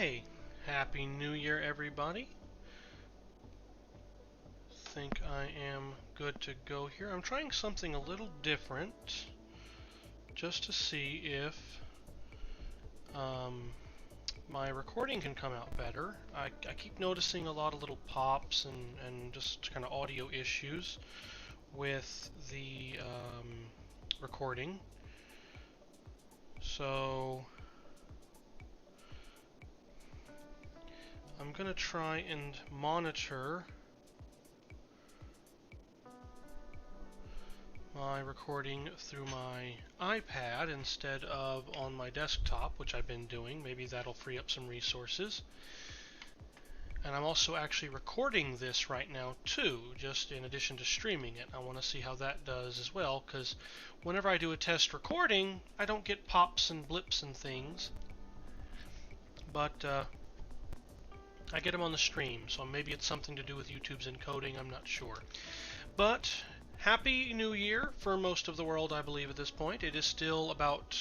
Okay, Happy New Year, everybody. Think I am good to go here. I'm trying something a little different, just to see if my recording can come out better. I keep noticing a lot of little pops and just kind of audio issues with the recording. So I'm gonna try and monitor my recording through my iPad instead of on my desktop, which I've been doing. Maybe that'll free up some resources. And I'm also actually recording this right now too, just in addition to streaming it. I want to see how that does as well, because whenever I do a test recording, I don't get pops and blips and things. But I get them on the stream, so maybe it's something to do with YouTube's encoding, I'm not sure. But Happy New Year for most of the world, I believe, at this point. It is still about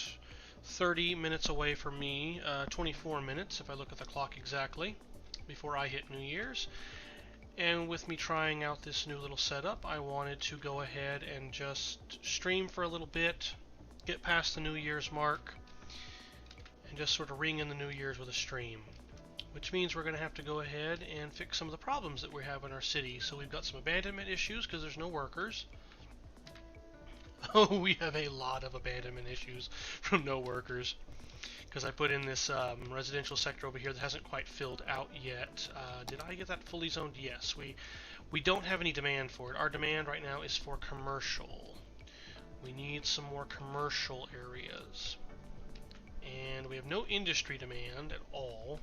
30 minutes away from me, 24 minutes if I look at the clock exactly, before I hit New Year's. And with me trying out this new little setup, I wanted to go ahead and just stream for a little bit, get past the New Year's mark, and just sort of ring in the New Year's with a stream. Which means we're going to have to go ahead and fix some of the problems that we have in our city. So we've got some abandonment issues because there's no workers. Oh, we have a lot of abandonment issues from no workers. Because I put in this residential sector over here that hasn't quite filled out yet. Did I get that fully zoned? Yes. We don't have any demand for it. Our demand right now is for commercial. We need some more commercial areas. And we have no industry demand at all.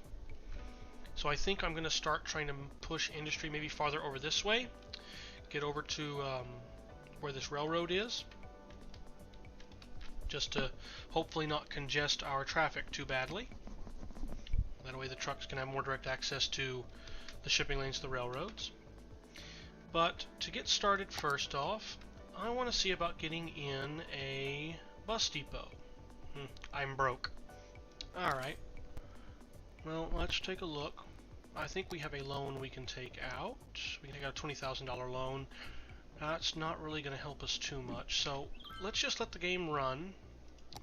So I think I'm going to start trying to push industry maybe farther over this way. Get over to where this railroad is. Just to hopefully not congest our traffic too badly. That way the trucks can have more direct access to the shipping lanes, the railroads. But to get started first off, I want to see about getting in a bus depot. I'm broke. Alright. Well, let's take a look. I think we have a loan we can take out. We can take out a $20,000 loan. That's not really going to help us too much. So let's just let the game run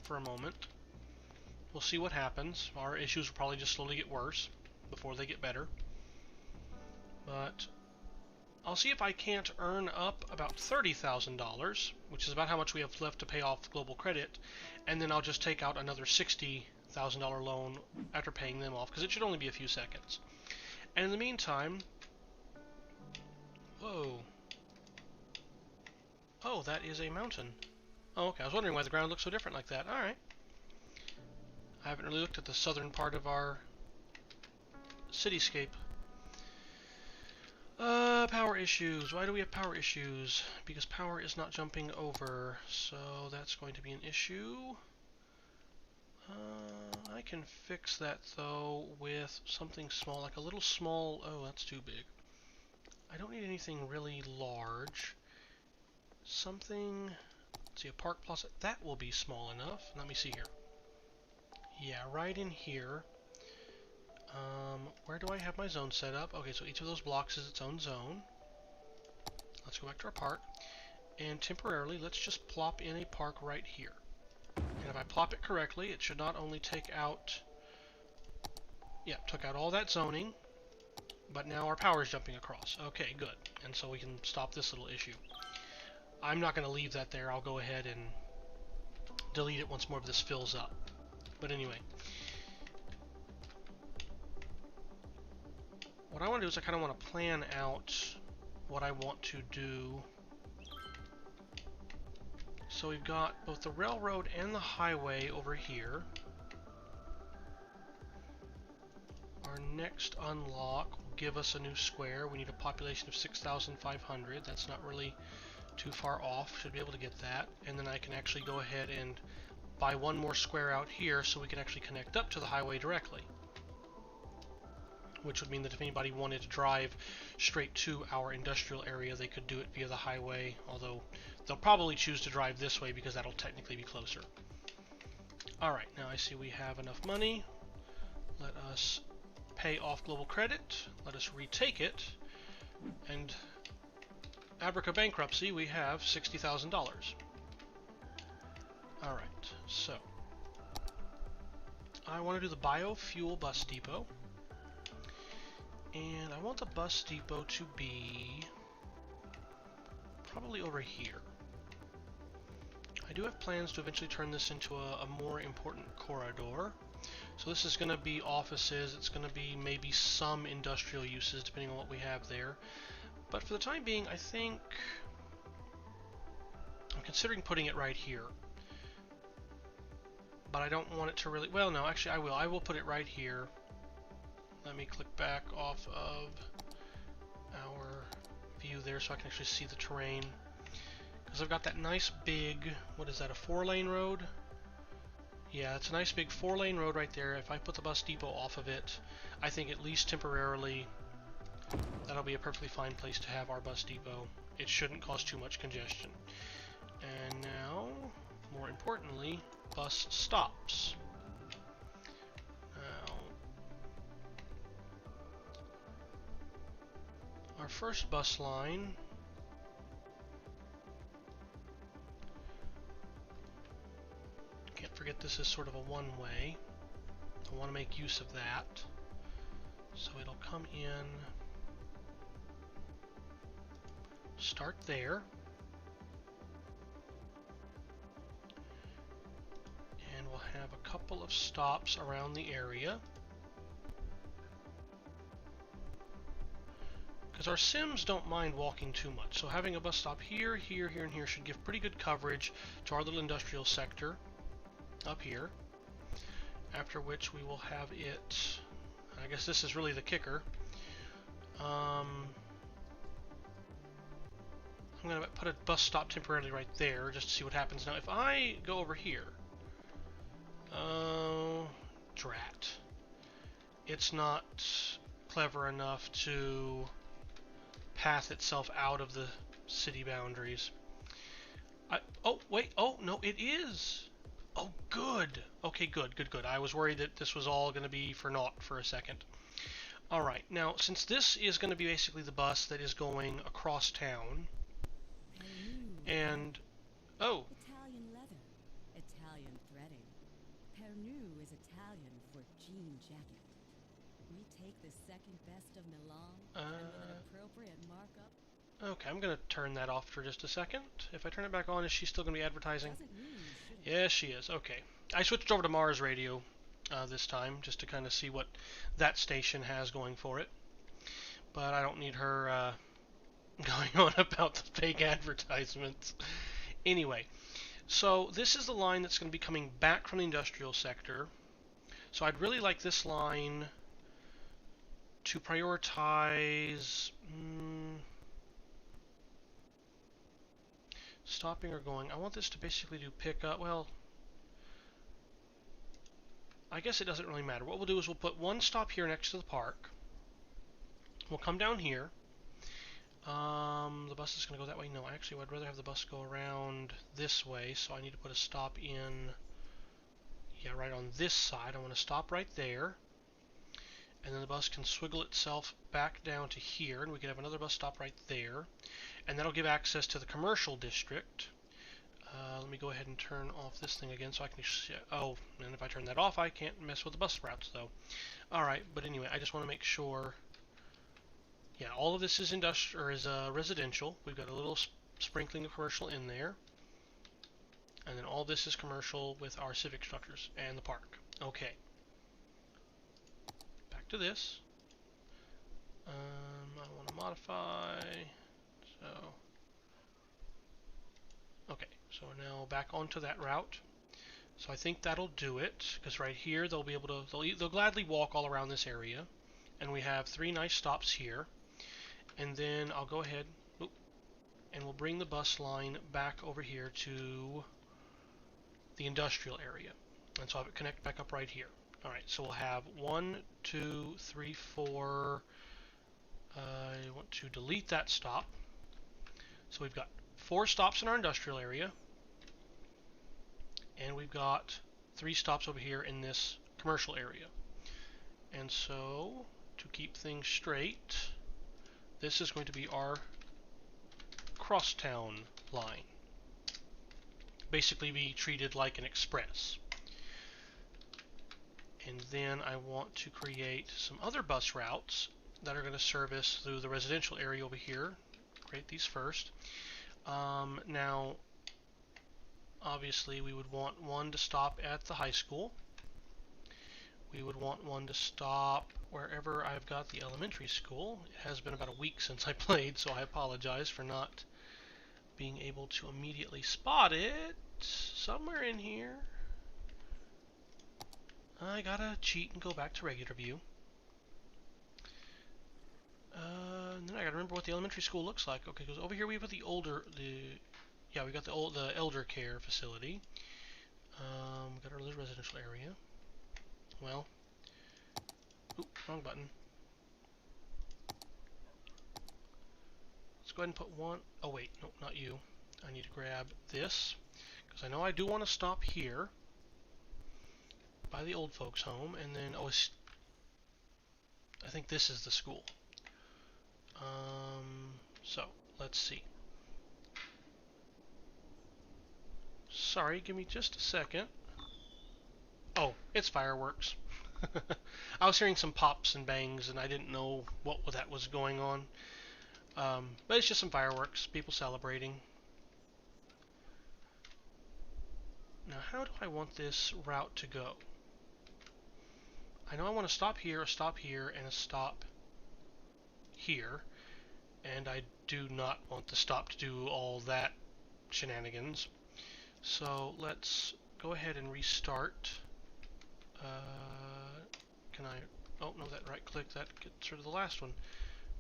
for a moment. We'll see what happens. Our issues will probably just slowly get worse before they get better. But I'll see if I can't earn up about $30,000, which is about how much we have left to pay off global credit, and then I'll just take out another $60,000 loan after paying them off, because it should only be a few seconds. And in the meantime, whoa. Oh, that is a mountain. Oh, okay. I was wondering why the ground looks so different like that. Alright. I haven't really looked at the southern part of our cityscape. Power issues. Why do we have power issues? Because power is not jumping over. So that's going to be an issue. I can fix that, though, with something small, like a little small... Oh, that's too big. I don't need anything really large. Something... Let's see, a park plaza. That will be small enough. Let me see here. Yeah, right in here. Where do I have my zone set up? Okay, so each of those blocks is its own zone. Let's go back to our park. And temporarily, let's just plop in a park right here. And if I plop it correctly, it should not only take out... Yeah, took out all that zoning, but now our power is jumping across. Okay, good. And so we can stop this little issue. I'm not going to leave that there. I'll go ahead and delete it once more if this fills up. But anyway. What I want to do is I kind of want to plan out what I want to do. So we've got both the railroad and the highway over here. Our next unlock will give us a new square. We need a population of 6,500. That's not really too far off. Should be able to get that. And then I can actually go ahead and buy one more square out here so we can actually connect up to the highway directly. Which would mean that if anybody wanted to drive straight to our industrial area, they could do it via the highway, although they'll probably choose to drive this way because that'll technically be closer. Alright, now I see we have enough money. Let us pay off global credit. Let us retake it, and Abraca bankruptcy, we have $60,000. Alright, so I want to do the biofuel bus depot, and I want the bus depot to be probably over here. I do have plans to eventually turn this into a more important corridor. So this is going to be offices, it's going to be maybe some industrial uses depending on what we have there. But for the time being, I think I'm considering putting it right here. But I don't want it to really, well no, actually I will put it right here. Let me click back off of our view there so I can actually see the terrain. Because I've got that nice big, what is that, a 4-lane road? Yeah, it's a nice big 4-lane road right there. If I put the bus depot off of it, I think at least temporarily that'll be a perfectly fine place to have our bus depot. It shouldn't cause too much congestion. And now, more importantly, bus stops. Now, our first bus line, can't forget this is sort of a one-way. I want to make use of that. So it'll come in, start there, and we'll have a couple of stops around the area. Because our Sims don't mind walking too much, so having a bus stop here, here, here, and here should give pretty good coverage to our little industrial sector up here. After which we will have it, I guess this is really the kicker. I'm going to put a bus stop temporarily right there just to see what happens. Now if I go over here, oh, drat. It's not clever enough to path itself out of the city boundaries. Oh, wait, oh, no, it is! Oh, good! Okay, good, good, good. I was worried that this was all going to be for naught for a second. Alright, now, since this is going to be basically the bus that is going across town, and, oh, Italian leather, Italian threading. Pernu is Italian for jean jacket. We take the second best of Milan and with an appropriate markup. Okay, I'm going to turn that off for just a second. If I turn it back on, is she still going to be advertising? Yes, she is. Okay. I switched over to Mars Radio this time, just to kind of see what that station has going for it. But I don't need her going on about the fake advertisements. Anyway, so this is the line that's going to be coming back from the industrial sector. So I'd really like this line to prioritize stopping or going. I want this to basically do pickup. Well, I guess it doesn't really matter. What we'll do is we'll put one stop here next to the park. We'll come down here. The bus is going to go that way. No, actually, I'd rather have the bus go around this way, so I need to put a stop in, yeah, right on this side. I want to stop right there. And then the bus can swiggle itself back down to here, and we can have another bus stop right there. And that'll give access to the commercial district. Let me go ahead and turn off this thing again so I can... Oh, and if I turn that off, I can't mess with the bus routes, though. Alright, but anyway, I just want to make sure... Yeah, all of this is residential. We've got a little sprinkling of commercial in there. And then all this is commercial with our civic structures and the park. Okay. Back to this. I want to modify... So... Okay, so we're now back onto that route. So I think that'll do it, because right here they'll be able to... They'll gladly walk all around this area. And we have 3 nice stops here. And then I'll go ahead... and we'll bring the bus line back over here to the industrial area. And so I'll have it connect back up right here. Alright, so we'll have 1, 2, 3, 4... I want to delete that stop. So we've got 4 stops in our industrial area. And we've got 3 stops over here in this commercial area. And so to keep things straight, this is going to be our crosstown line. Basically be treated like an express. And then I want to create some other bus routes that are going to service through the residential area over here. Create these first. Now, obviously, we would want one to stop at the high school. We would want one to stop wherever I've got the elementary school. It has been about a week since I played, so I apologize for not being able to immediately spot it. Somewhere in here. I gotta cheat and go back to regular view. And then I gotta remember what the elementary school looks like. Okay, because over here we have the we got the elder care facility. We got our residential area. Well, oop, wrong button. Let's go ahead and put one. Oh wait, no, not you. I need to grab this because I know I do want to stop here by the old folks' home, and then I think this is the school. So let's see. Sorry, give me just a second. Oh, it's fireworks. I was hearing some pops and bangs, and I didn't know what that was going on. But it's just some fireworks, people celebrating. Now, how do I want this route to go? I know I want to stop here, and a stop here. And I do not want the stop to do all that shenanigans. So let's go ahead and restart. Can I? Oh, no, that right click, that gets rid of the last one.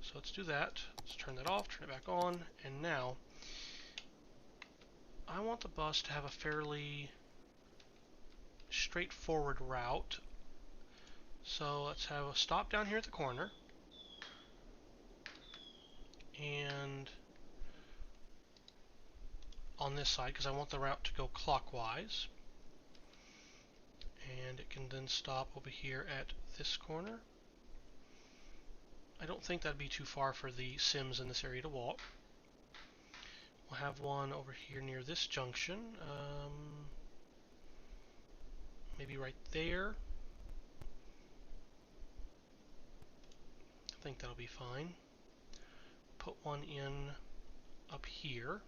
So let's do that. Let's turn that off, turn it back on, and now I want the bus to have a fairly straightforward route. So let's have a stop down here at the corner. And on this side, because I want the route to go clockwise. And it can then stop over here at this corner. I don't think that'd be too far for the Sims in this area to walk. We'll have one over here near this junction. Maybe right there. I think that'll be fine. Put one in up here.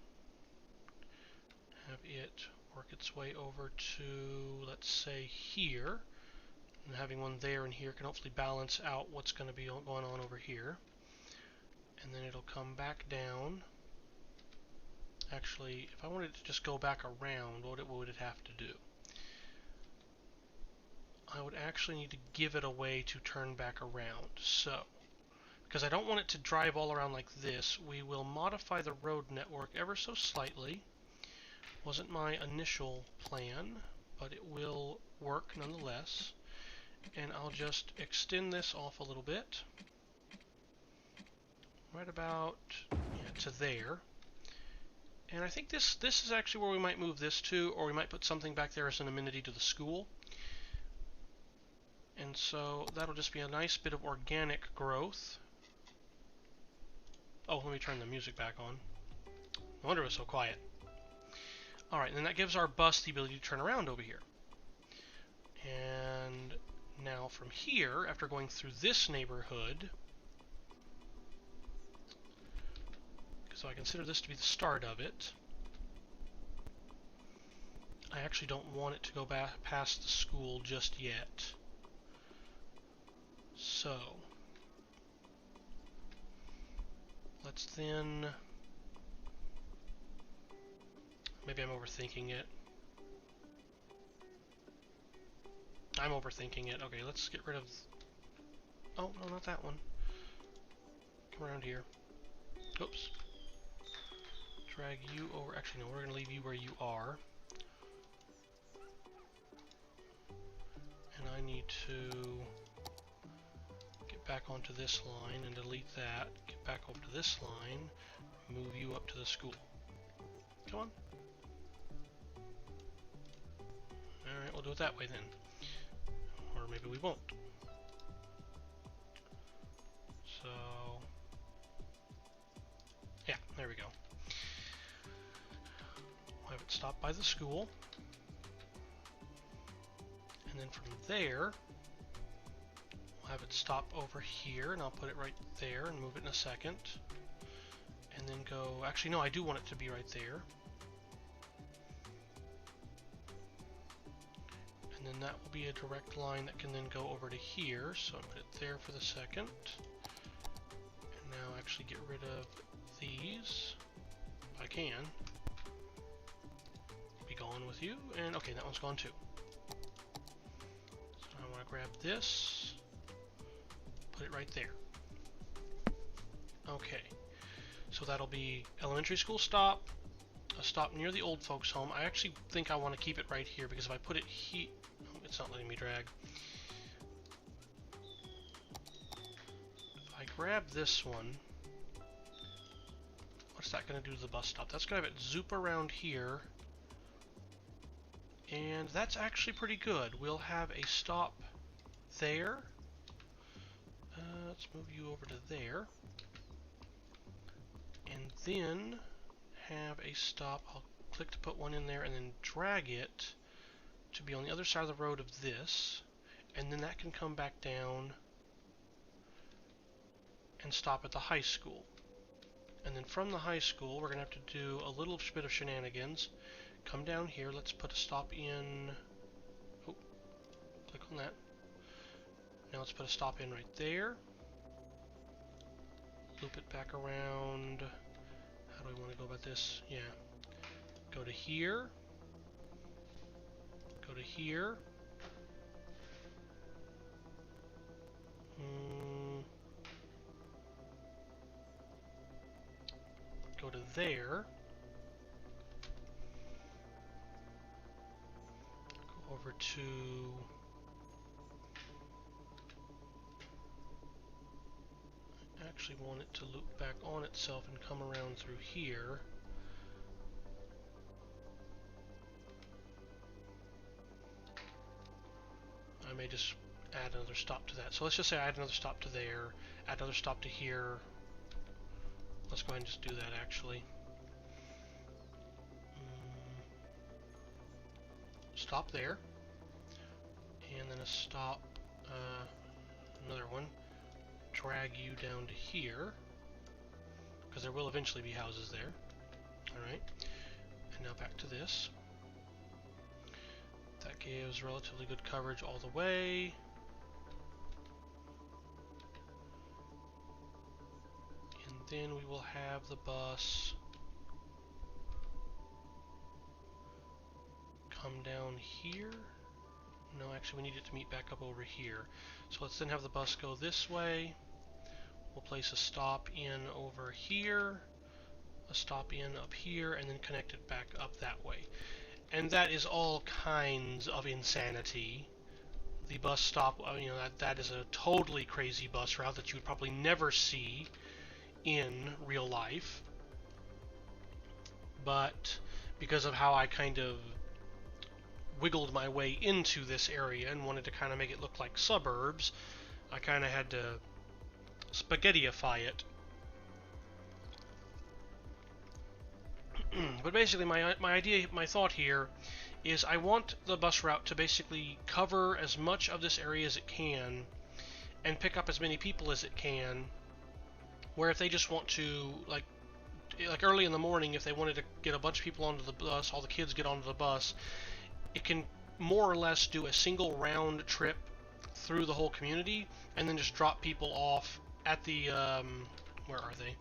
Have it work its way over to, let's say, here. And having one there and here can hopefully balance out what's going to be going on over here. And then it'll come back down. Actually, if I wanted to just go back around, what would it have to do? I would actually need to give it a way to turn back around. So, because I don't want it to drive all around like this, we will modify the road network ever so slightly. Wasn't my initial plan, but it will work nonetheless. And I'll just extend this off a little bit. Right about to there. And I think this is actually where we might move this to, or we might put something back there as an amenity to the school. And so that'll just be a nice bit of organic growth. Oh, let me turn the music back on. No wonder it was so quiet. Alright, and then that gives our bus the ability to turn around over here. And now from here, after going through this neighborhood, so I consider this to be the start of it, I actually don't want it to go back past the school just yet. So, let's then, maybe I'm overthinking it. I'm overthinking it. Okay, let's get rid of, oh, no, not that one. Come around here. Oops. Drag you over, actually no, we're going to leave you where you are. And I need to get back onto this line and delete that. Get back over to this line, move you up to the school. Come on. Alright, we'll do it that way then. Or maybe we won't. So, yeah, there we go. We'll have it stop by the school. And then from there, we'll have it stop over here, and I'll put it right there and move it in a second. And then go, actually no, I do want it to be right there. And then that will be a direct line that can then go over to here, so I'll put it there for the second. And now actually get rid of these, if I can. Be gone with you, and okay, that one's gone too. So I want to grab this, put it right there. Okay, so that'll be elementary school stop, a stop near the old folks home. I actually think I want to keep it right here, because if I put it here, oh, it's not letting me drag. If I grab this one, what's that going to do to the bus stop? That's going to have it zoop around here, and that's actually pretty good. We'll have a stop there. Let's move you over to there. And then have a stop. I'll click to put one in there and then drag it to be on the other side of the road of this. And then that can come back down and stop at the high school. And then from the high school, we're going to have to do a little bit of shenanigans. Come down here. Let's put a stop in. Oh, click on that. Now let's put a stop in right there. Loop it back around. How do we want to go about this? Yeah. Go to here. Go to here. Go to there. Go over to... actually want it to loop back on itself and come around through here. I may just add another stop to that. So let's just say I add another stop to there, add another stop to here. Let's go ahead and just do that actually. Stop there, and then a stop, another one. Drag you down to here, because there will eventually be houses there. Alright, and now back to this. That gives relatively good coverage all the way. And then we will have the bus come down here. No, actually we need it to meet back up over here. So let's then have the bus go this way. We'll place a stop in over here, a stop in up here, and then connect it back up that way. And that is all kinds of insanity. The bus stop, you know, that is a totally crazy bus route that you would probably never see in real life. But because of how I kind of wiggled my way into this area and wanted to kind of make it look like suburbs, I kind of had to spaghettiify it. But basically my idea, my thought here is I want the bus route to basically cover as much of this area as it can and pick up as many people as it can, where if they just want to, like early in the morning, if they wanted to get a bunch of people onto the bus, all the kids get onto the bus, it can more or less do a single round trip through the whole community and then just drop people off at the, where are they?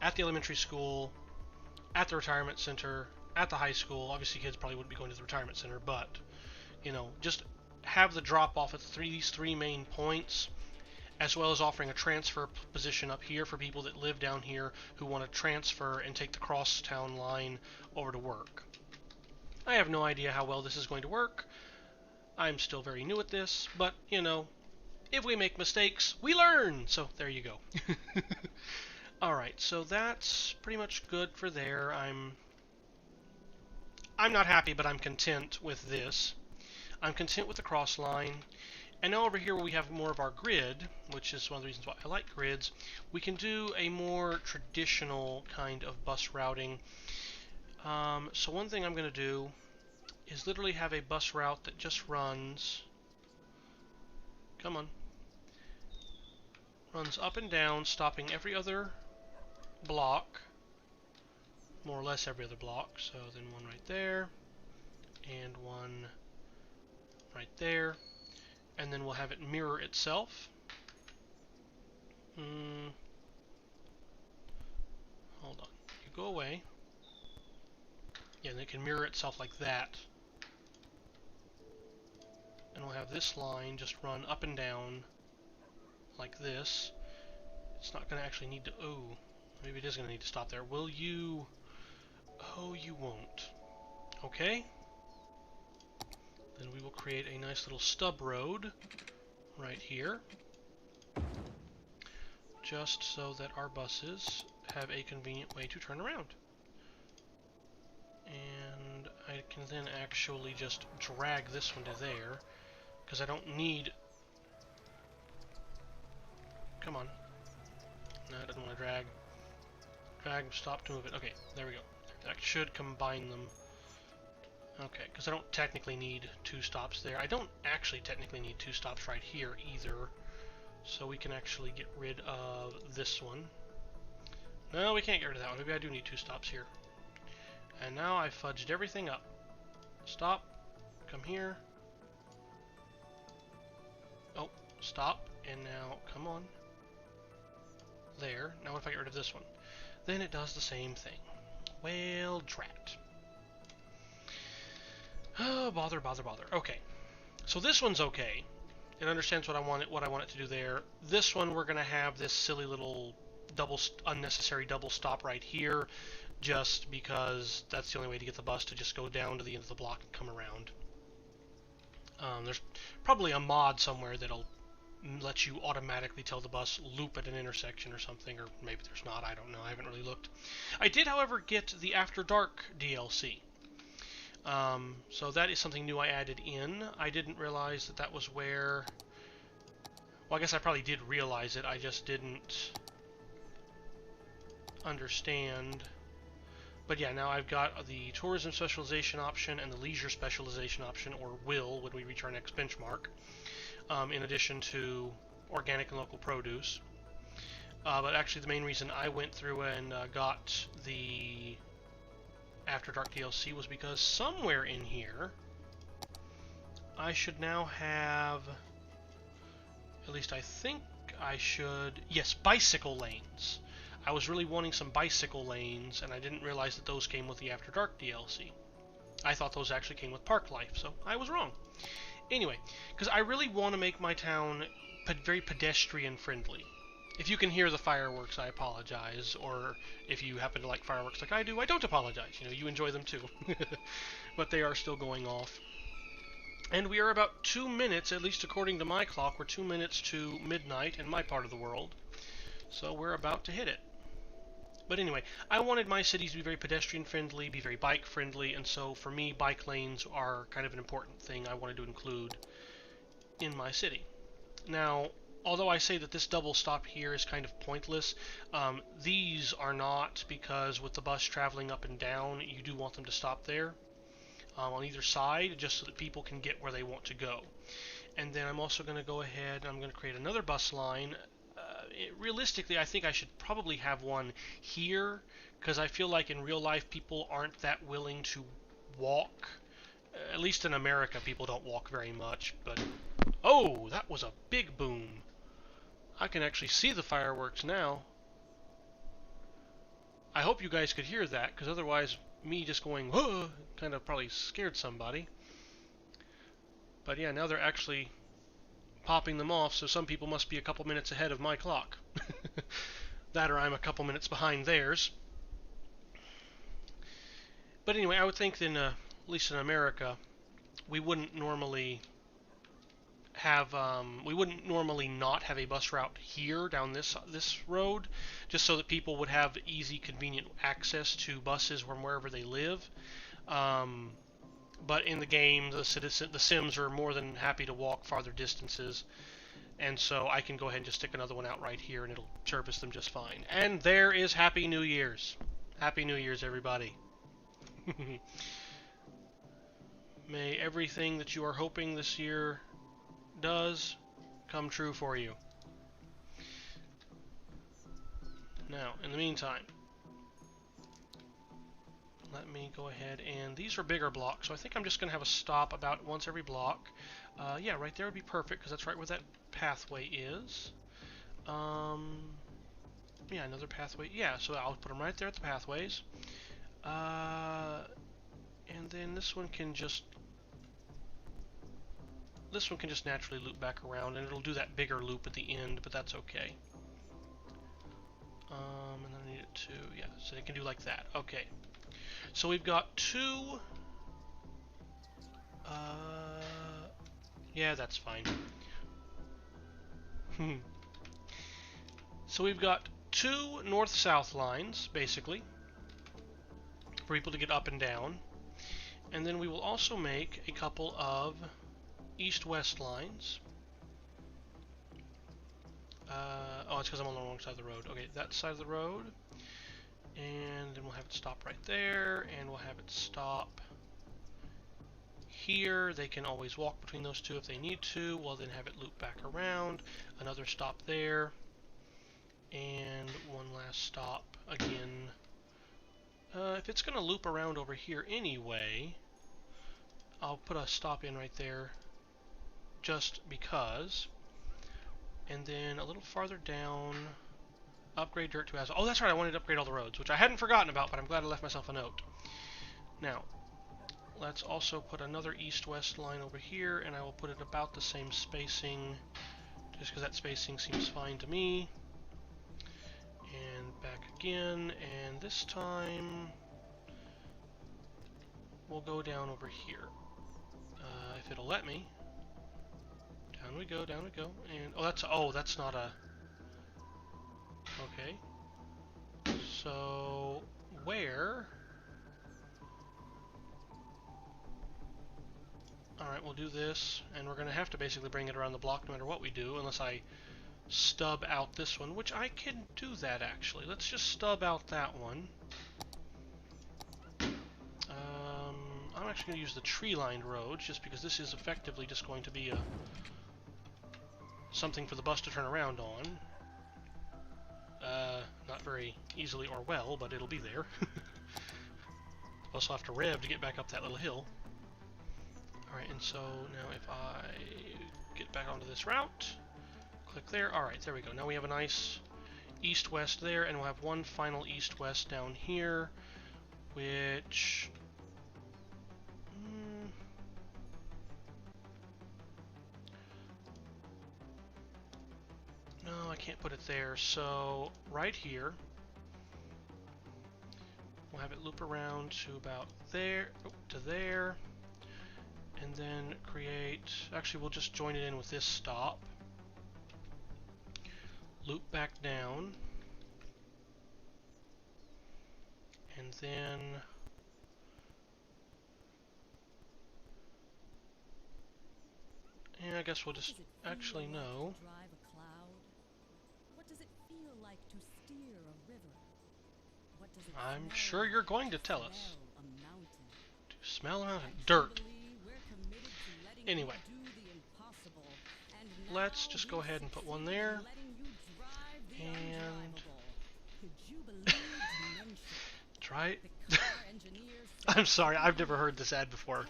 At the elementary school, at the retirement center, at the high school. Obviously kids probably wouldn't be going to the retirement center, but, you know, just have the drop off at these three main points, as well as offering a transfer position up here for people that live down here who want to transfer and take the crosstown line over to work. I have no idea how well this is going to work. I'm still very new at this, but, you know, if we make mistakes, we learn! So, there you go. Alright, so that's pretty much good for there. I'm not happy, but I'm content with this. I'm content with the cross line. And now over here where we have more of our grid, which is one of the reasons why I like grids, we can do a more traditional kind of bus routing. So one thing I'm going to do is literally have a bus route that just runs, come on, runs up and down, stopping every other block, more or less every other block. So then one right there, and one right there, and then we'll have it mirror itself. Hold on, you go away. Yeah, and it can mirror itself like that. And we'll have this line just run up and down like this. It's not going to actually need to... Oh, maybe it is going to need to stop there. Will you... Oh, you won't. Okay. Then we will create a nice little stub road right here. Just so that our buses have a convenient way to turn around. And I can then actually just drag this one to there, because I don't need... Come on. No, I don't want to drag. Drag, stop to move it. Okay, there we go. That should combine them. Okay, because I don't technically need 2 stops there. I don't actually technically need 2 stops right here either. So we can actually get rid of this one. No, we can't get rid of that one. Maybe I do need 2 stops here. And now I fudged everything up. Stop. Come here. Oh, stop. And now, come on. There. Now if I get rid of this one, then it does the same thing. Well, drat. Oh, bother, bother, bother. Okay. So this one's okay. It understands what I want it to do there. This one, we're going to have this silly little unnecessary double stop right here, just because that's the only way to get the bus to just go down to the end of the block and come around. There's probably a mod somewhere that'll let you automatically tell the bus loop at an intersection or something, or maybe there's not, I don't know, I haven't really looked. I did, however, get the After Dark DLC. So that is something new I added in. I didn't realize that that was where... Well, I guess I probably did realize it, I just didn't understand. But yeah, now I've got the tourism specialization option and the leisure specialization option, or will, when we reach our next benchmark, in addition to organic and local produce. But actually the main reason I went through and got the After Dark DLC was because somewhere in here I should now have, at least I think I should, yes, bicycle lanes. I was really wanting some bicycle lanes, and I didn't realize that those came with the After Dark DLC. I thought those actually came with Park Life, so I was wrong. Anyway, because I really want to make my town very pedestrian friendly. If you can hear the fireworks, I apologize, or if you happen to like fireworks like I do, I don't apologize. You know, you enjoy them too. But they are still going off. And we are about 2 minutes, at least according to my clock, we're 2 minutes to midnight in my part of the world. So we're about to hit it. But anyway, I wanted my cities to be very pedestrian friendly, be very bike friendly, and so for me, bike lanes are kind of an important thing I wanted to include in my city. Now, although I say that this double stop here is kind of pointless, these are not, because with the bus traveling up and down, you do want them to stop there on either side, just so that people can get where they want to go. And then I'm also going to go ahead and I'm going to create another bus line. Realistically, I think I should probably have one here, because I feel like in real life people aren't that willing to walk. At least in America, people don't walk very much. But oh, that was a big boom. I can actually see the fireworks now. I hope you guys could hear that, because otherwise me just going whoa kind of probably scared somebody. But yeah, now they're actually popping them off, so some people must be a couple minutes ahead of my clock. That, or I'm a couple minutes behind theirs. But anyway, I would think that at least in America, we wouldn't normally have, not have a bus route here down this road, just so that people would have easy, convenient access to buses from wherever they live. but in the game, the Sims are more than happy to walk farther distances, and so I can go ahead and just stick another one out right here, and it'll service them just fine. And there is Happy New Year's. Happy New Year's, everybody. May everything that you are hoping this year does come true for you. Now, in the meantime, let me go ahead and these are bigger blocks, so I think I'm just going to have a stop about once every block. Yeah, right there would be perfect because that's right where that pathway is. Yeah, another pathway. Yeah, so I'll put them right there at the pathways. And then this one can just naturally loop back around, and it'll do that bigger loop at the end, but that's okay. And then I need it to, yeah, so it can do like that. Okay. So we've got two, yeah, that's fine. So we've got two north-south lines, basically, for people to get up and down. And then we will also make a couple of east-west lines. Oh, it's because I'm on the wrong side of the road. Okay, that side of the road. And then we'll have it stop right there, and we'll have it stop here. They can always walk between those two if they need to. We'll then have it loop back around. Another stop there. And one last stop again. If it's going to loop around over here anyway, I'll put a stop in right there just because. And then a little farther down, upgrade dirt to asphalt. Oh, that's right, I wanted to upgrade all the roads, which I hadn't forgotten about, but I'm glad I left myself a note. Now, let's also put another east-west line over here, and I will put it about the same spacing, just because that spacing seems fine to me. And back again, and this time we'll go down over here. If it'll let me. Down we go, down we go. And that's not a... Okay. So, where... Alright, we'll do this, and we're going to have to basically bring it around the block no matter what we do, unless I stub out this one, which I can do that actually. Let's just stub out that one. I'm actually going to use the tree-lined roads, just because this is effectively just going to be something for the bus to turn around on. Not very easily or well, but it'll be there. Also have to rev to get back up that little hill. Alright, and so now if I get back onto this route, click there. Alright, there we go. Now we have a nice east-west there, and we'll have one final east-west down here, which... No, I can't put it there, so right here, we'll have it loop around to about there, to there, and then create, actually we'll just join it in with this stop, loop back down, and then I guess we'll just, actually no. I'm sure you're going to tell us. To smell a mountain. Dirt. Anyway. Let's just go ahead and put one there. And... try... I'm sorry, I've never heard this ad before.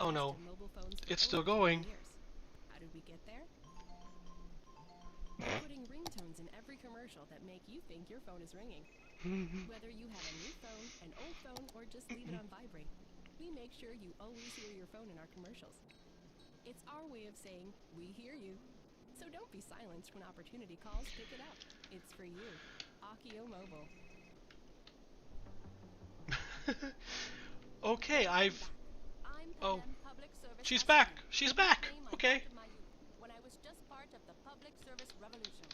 Oh no, it's still going. How did we get there? Putting ringtones in every commercial that make you think your phone is ringing. Whether you have a new phone, an old phone, or just leave it on vibrate, we make sure you always hear your phone in our commercials. It's our way of saying, we hear you. So don't be silenced when opportunity calls, pick it up. It's for you. Akio Mobile. Okay, I've Oh, Public Service she's High back. School. She's back. Name I Okay. started my youth when I was just part of the public service revolution.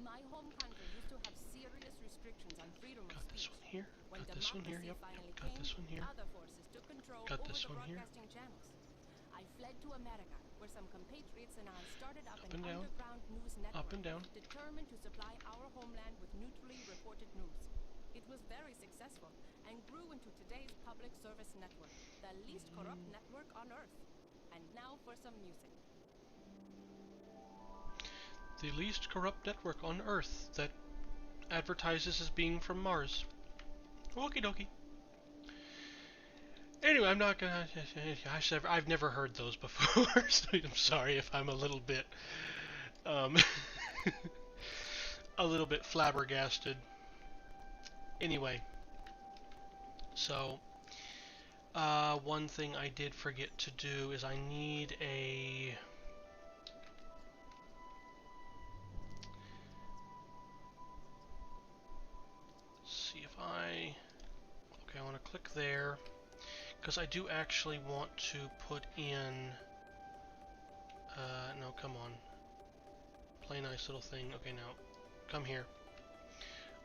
My home country used to have serious restrictions on freedom of Got this speech. one here. When Got this one here. democracy Yep. finally Got came, this one here. other forces took control Got over this the one here. broadcasting channels. I fled to America, where some compatriots and I started up Up an and down. underground news network, Up and down. determined to supply our homeland with neutrally reported news. It was very successful and grew into today's public service network, the least corrupt network on Earth. And now for some music. The least corrupt network on Earth that advertises as being from Mars. Okie dokie. Anyway, I'm not gonna. I've never heard those before, so I'm sorry if I'm a little bit, a little bit flabbergasted. Anyway, so one thing I did forget to do is I need a. See if I. Okay, I want to click there. Because I do actually want to put in... no, come on. Play nice little thing. Okay, now, come here.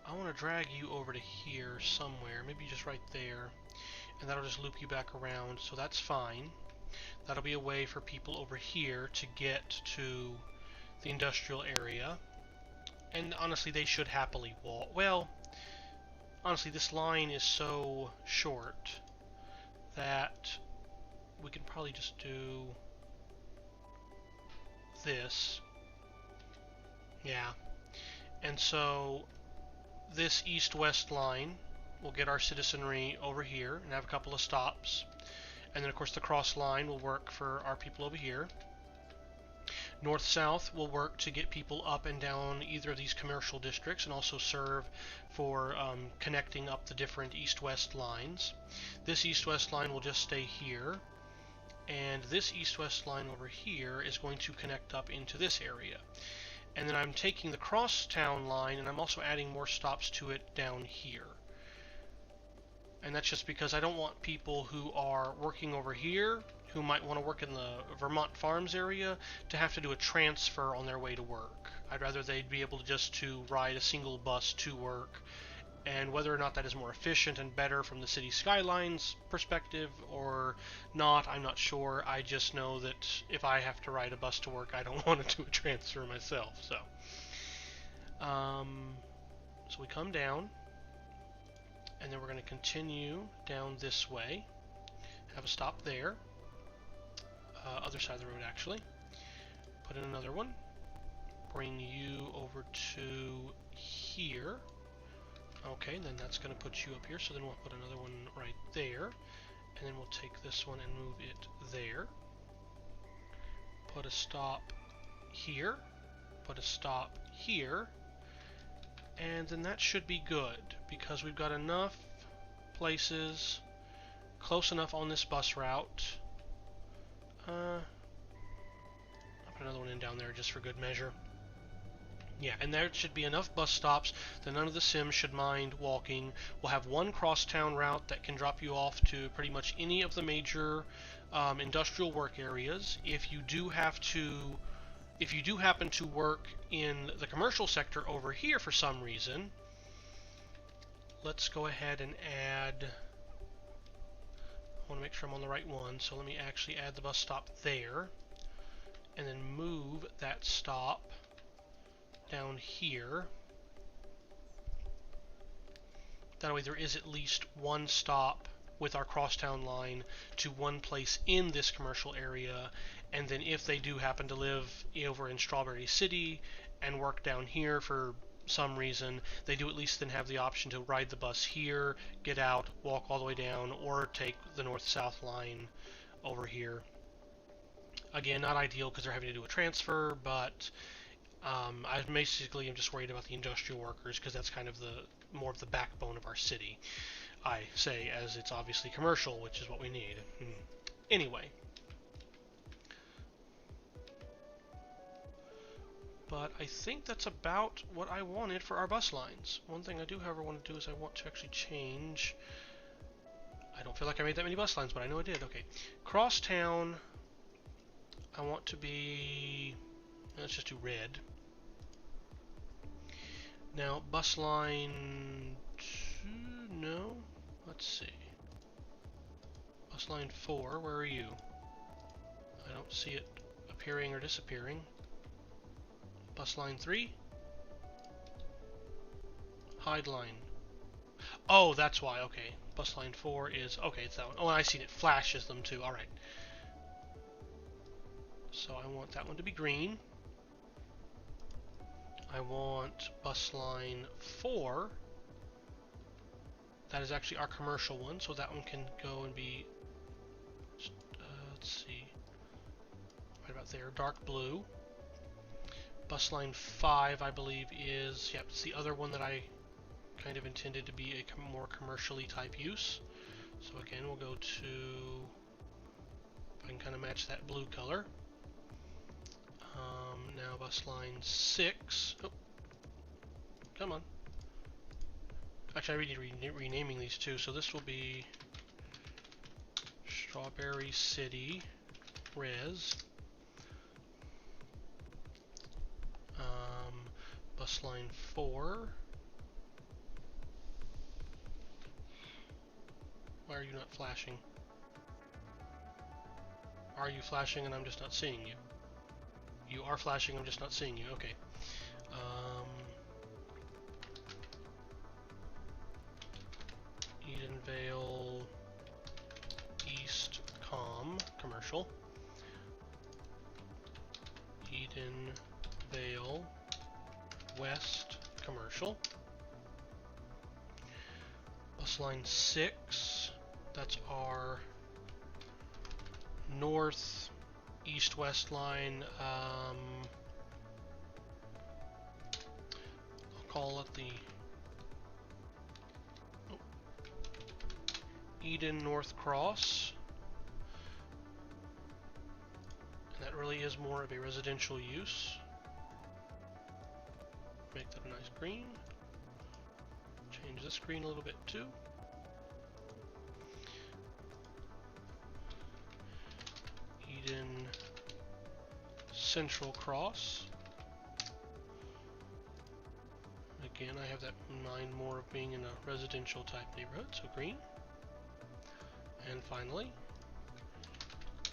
I want to drag you over to here somewhere, maybe just right there, and that'll just loop you back around, so that's fine. That'll be a way for people over here to get to the industrial area, and honestly, they should happily walk. Well, honestly, this line is so short that we can probably just do this. Yeah. And so this east-west line will get our citizenry over here and have a couple of stops. And then of course the cross line will work for our people over here. North-south will work to get people up and down either of these commercial districts and also serve for connecting up the different east-west lines. This east-west line will just stay here, and this east-west line over here is going to connect up into this area. And then I'm taking the crosstown line and I'm also adding more stops to it down here. And that's just because I don't want people who are working over here, who might want to work in the Vermont Farms area, to have to do a transfer on their way to work. I'd rather they'd be able to just to ride a single bus to work, and whether or not that is more efficient and better from the city Skylines perspective or not, I'm not sure. I just know that if I have to ride a bus to work, I don't want to do a transfer myself. So we come down, and then we're going to continue down this way, have a stop there, other side of the road actually, put in another one, bring you over to here. Okay, then that's going to put you up here, so then we'll put another one right there, and then we'll take this one and move it there, put a stop here, put a stop here, and then that should be good, because we've got enough places close enough on this bus route. I'll put another one in down there just for good measure. Yeah, and there should be enough bus stops that none of the Sims should mind walking. We'll have one crosstown route that can drop you off to pretty much any of the major industrial work areas. If you do happen to work in the commercial sector over here for some reason, let's go ahead and add... I want to make sure I'm on the right one, so let me actually add the bus stop there, and then move that stop down here. That way there is at least one stop with our crosstown line to one place in this commercial area, and then if they do happen to live over in Strawberry City and work down here for some reason, they do at least then have the option to ride the bus here, get out, walk all the way down, or take the north-south line over here. Again, not ideal because they're having to do a transfer, but I'm just worried about the industrial workers because that's kind of more of the backbone of our city. I say as it's obviously commercial, which is what we need. Anyway. But I think that's about what I wanted for our bus lines. One thing I do, however, want to do is I want to actually change. I don't feel like I made that many bus lines, but I know I did. Okay. Crosstown, I want to be... Let's just do red. Now, bus line 2, no. Let's see. Bus line 4, where are you? I don't see it appearing or disappearing. Bus line 3. Hide line. Oh, that's why, okay. Bus line 4 is, okay, it's that one. Oh, and I see it flashes them too, alright. So I want that one to be green. I want bus line 4. That is actually our commercial one, so that one can go and be, let's see, right about there, dark blue. Bus line 5, I believe, is, yep, it's the other one that I kind of intended to be a more commercially type use. So again, we'll go to, if I can kind of match that blue color. Now bus line 6. Oh, come on. Actually, I really need renaming these two. So this will be Strawberry City Res. Bus line 4. Why are you not flashing? Are you flashing and I'm just not seeing you? You are flashing, I'm just not seeing you. Okay. Edenvale East commercial. Edenvale West commercial. Bus line 6. That's our north east-west line. I'll call it the Eden North Cross. And that really is more of a residential use. Make that a nice green. Change this green a little bit too. Eden Central Cross. Again, I have that in mind more of being in a residential type neighborhood, so green. And finally,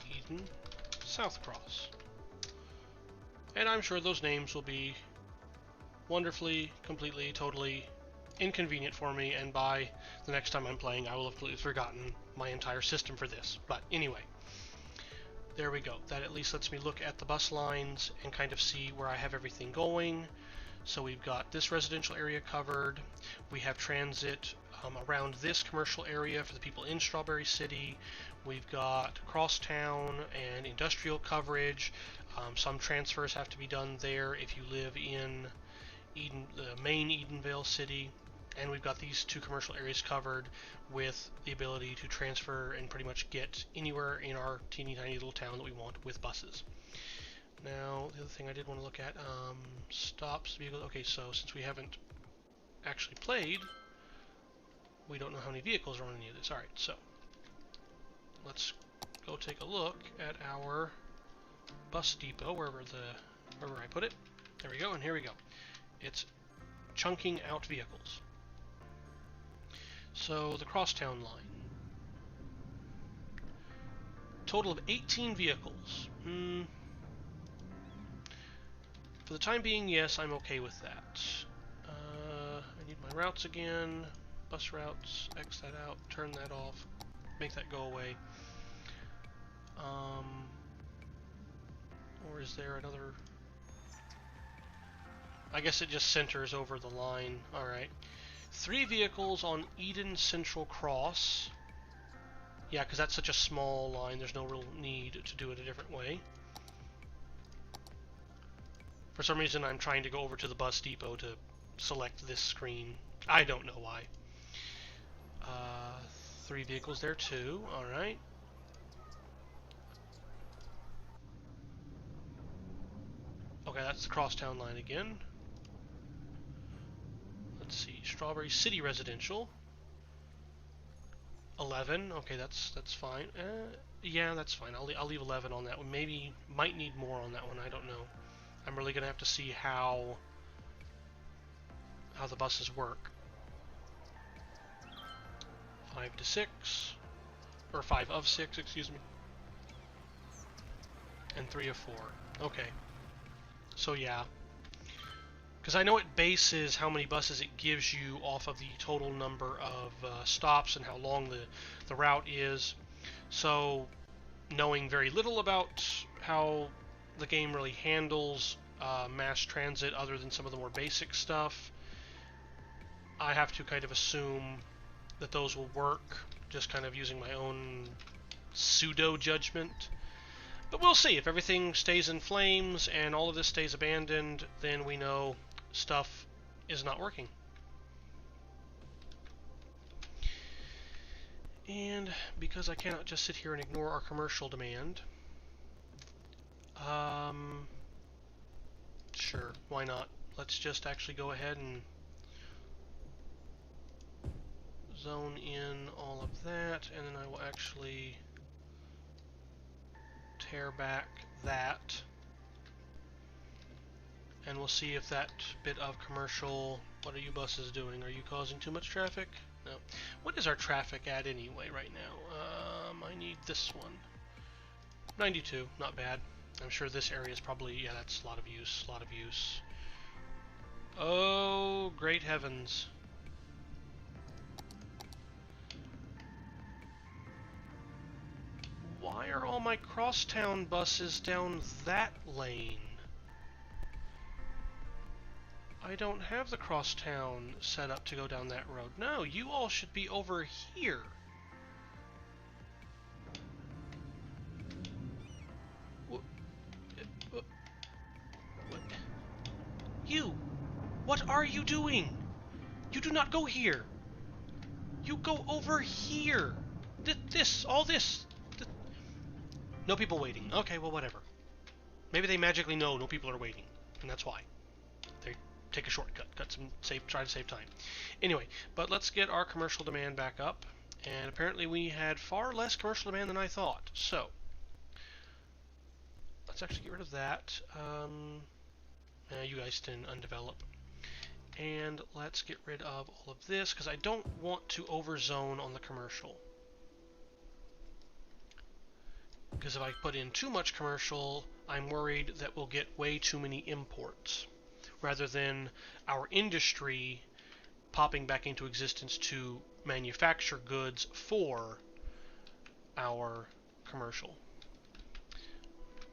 Eden South Cross. And I'm sure those names will be wonderfully, completely, totally inconvenient for me, and by the next time I'm playing, I will have completely forgotten my entire system for this. But anyway, there we go. That at least lets me look at the bus lines and kind of see where I have everything going. So we've got this residential area covered. We have transit around this commercial area for the people in Strawberry City. We've got crosstown and industrial coverage. Some transfers have to be done there if you live in the main Edenvale city. And we've got these two commercial areas covered with the ability to transfer and pretty much get anywhere in our teeny tiny little town that we want with buses. Now, the other thing I did want to look at, stops, vehicles. Okay, so since we haven't actually played, we don't know how many vehicles are on any of this. Alright, so let's go take a look at our bus depot, wherever I put it. There we go, and here we go. It's chunking out vehicles. So the crosstown line. Total of 18 vehicles. For the time being, yes, I'm okay with that. I need my routes again. Bus routes, X that out, turn that off, make that go away. Or is there another? I guess it just centers over the line. Alright. 3 vehicles on Eden Central Cross. Yeah, because that's such a small line, there's no real need to do it a different way. For some reason, I'm trying to go over to the bus depot to select this screen. I don't know why. 3 vehicles there too. Alright. Okay, that's the crosstown line again. Let's see. Strawberry City Residential. 11. Okay, that's fine. Yeah, that's fine. I'll leave 11 on that one. Maybe might need more on that one. I don't know. I'm really gonna have to see how the buses work. 5 to 6, or 5 of 6, excuse me, and 3 of 4. Okay. So yeah, because I know it bases how many buses it gives you off of the total number of stops and how long the route is. So knowing very little about how the game really handles mass transit other than some of the more basic stuff, I have to kind of assume that those will work, just kind of using my own pseudo judgment. But we'll see. If everything stays in flames and all of this stays abandoned, then we know stuff is not working. And because I cannot just sit here and ignore our commercial demand, sure, why not? Let's just actually go ahead and zone in all of that, and then I will actually tear back that, and we'll see if that bit of commercial. What are you buses doing? Are you causing too much traffic? No. What is our traffic at anyway right now? I need this one. 92, not bad. I'm sure this area is probably, yeah, that's a lot of use, Oh, great heavens. Why are all my crosstown buses down that lane? I don't have the crosstown set up to go down that road. No, you all should be over here. What? You! What are you doing? You do not go here. You go over here. All this. No people waiting. Okay, well, whatever. Maybe they magically know no people are waiting, and that's why. They take a shortcut, try to save time. Anyway, but let's get our commercial demand back up, and apparently we had far less commercial demand than I thought. So, let's actually get rid of that. You guys can undevelop. And let's get rid of all of this, because I don't want to overzone on the commercial. Because if I put in too much commercial, I'm worried that we'll get way too many imports, rather than our industry popping back into existence to manufacture goods for our commercial.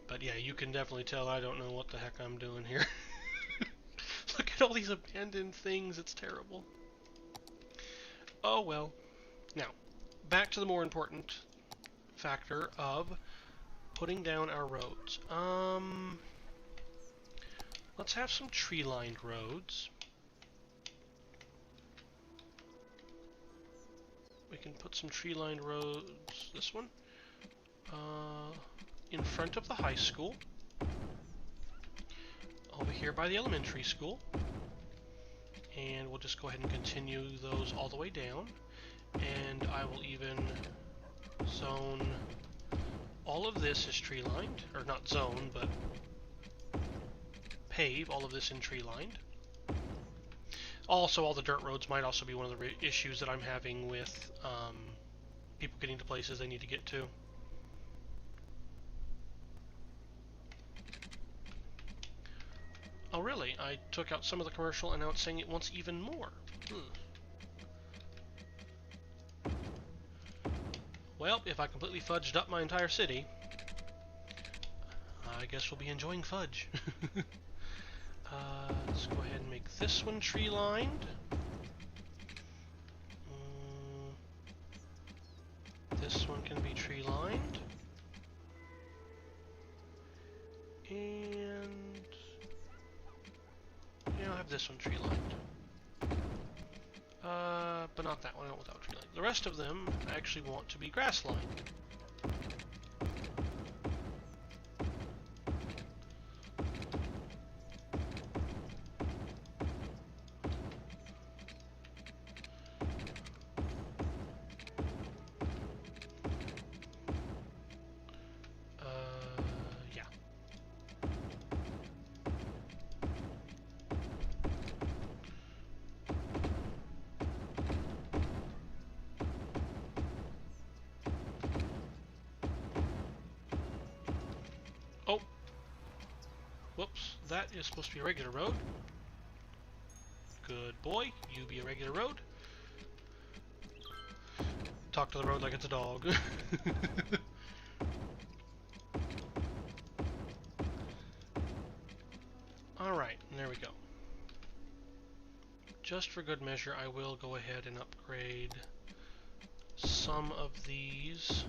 But yeah, you can definitely tell I don't know what the heck I'm doing here. Look at all these abandoned things, it's terrible. Oh well. Now, back to the more important factor of putting down our roads. Let's have some tree-lined roads. We can put some tree-lined roads, this one, in front of the high school, over here by the elementary school, and we'll just go ahead and continue those all the way down, and I will even zone all of this is tree-lined, or not zone, but pave all of this in tree-lined. Also, all the dirt roads might also be one of the issues that I'm having with people getting to places they need to get to. Oh really? I took out some of the commercial and now it's saying it wants even more. Well, if I completely fudged up my entire city, I guess we'll be enjoying fudge. Let's go ahead and make this one tree-lined. This one can be tree-lined. And yeah, I'll have this one tree-lined. But not that one, I don't want that one tree-lined. The rest of them I actually want to be grass-lined. Whoops, that is supposed to be a regular road. Good boy, you be a regular road. Talk to the road like it's a dog. Alright, there we go. Just for good measure, I will go ahead and upgrade some of these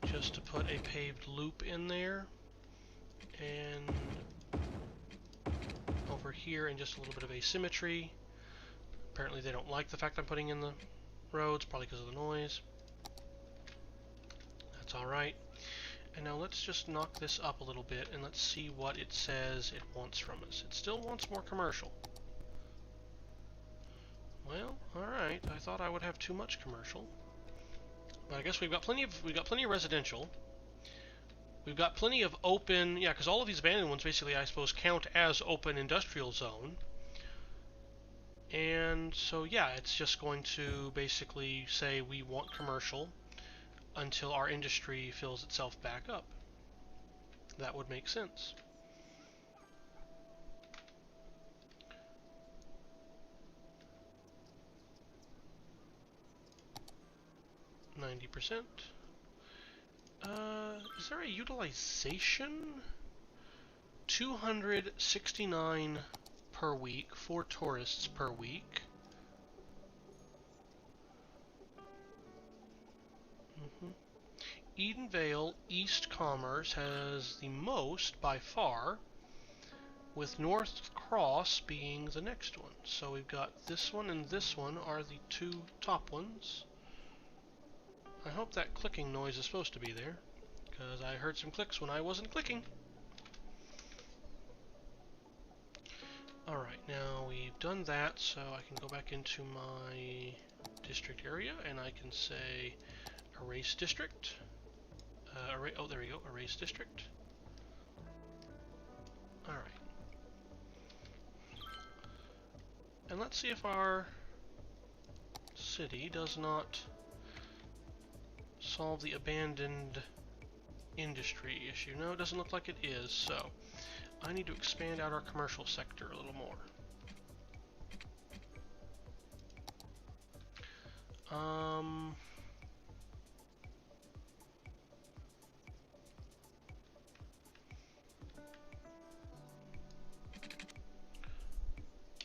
just to put a paved loop in there. And over here, and just a little bit of asymmetry. Apparently they don't like the fact I'm putting in the roads, probably because of the noise. That's alright. And now let's just knock this up a little bit and let's see what it says it wants from us. It still wants more commercial. Well, alright, I thought I would have too much commercial. But I guess we've got plenty of residential. We've got plenty of open, yeah, because all of these abandoned ones basically, I suppose, count as open industrial zone. And so, yeah, it's just going to basically say we want commercial until our industry fills itself back up. That would make sense. %. Is there a utilization? 269 per week for tourists per week. Edenvale East Commerce has the most by far, with North Cross being the next one. So we've got this one and this one are the two top ones. I hope that clicking noise is supposed to be there, because I heard some clicks when I wasn't clicking. Alright, now we've done that, so I can go back into my district area, and I can say erase district. Oh, there we go, erase district. Alright. And let's see if our city does not solve the abandoned industry issue. No, it doesn't look like it is, so I need to expand out our commercial sector a little more.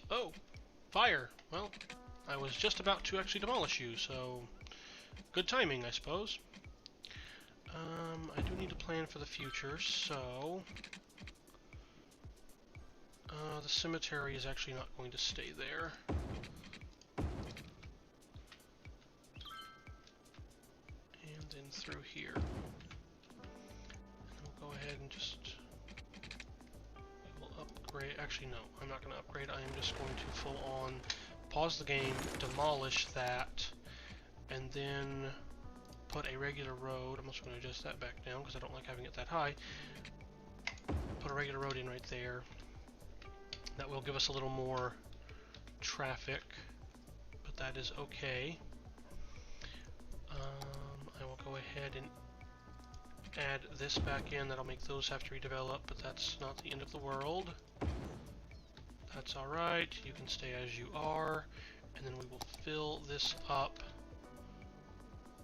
Oh, fire. Well, I was just about to actually demolish you, so good timing, I suppose. I do need to plan for the future, so the cemetery is actually not going to stay there. And then through here. And we'll go ahead and just we'll upgrade. Actually, no, I'm not going to upgrade. I am just going to full on pause the game, demolish that, and then put a regular road. I'm also going to adjust that back down because I don't like having it that high. Put a regular road in right there. That will give us a little more traffic, but that is okay. I will go ahead and add this back in. That'll make those have to redevelop, but that's not the end of the world. That's alright. You can stay as you are, and then we will fill this up.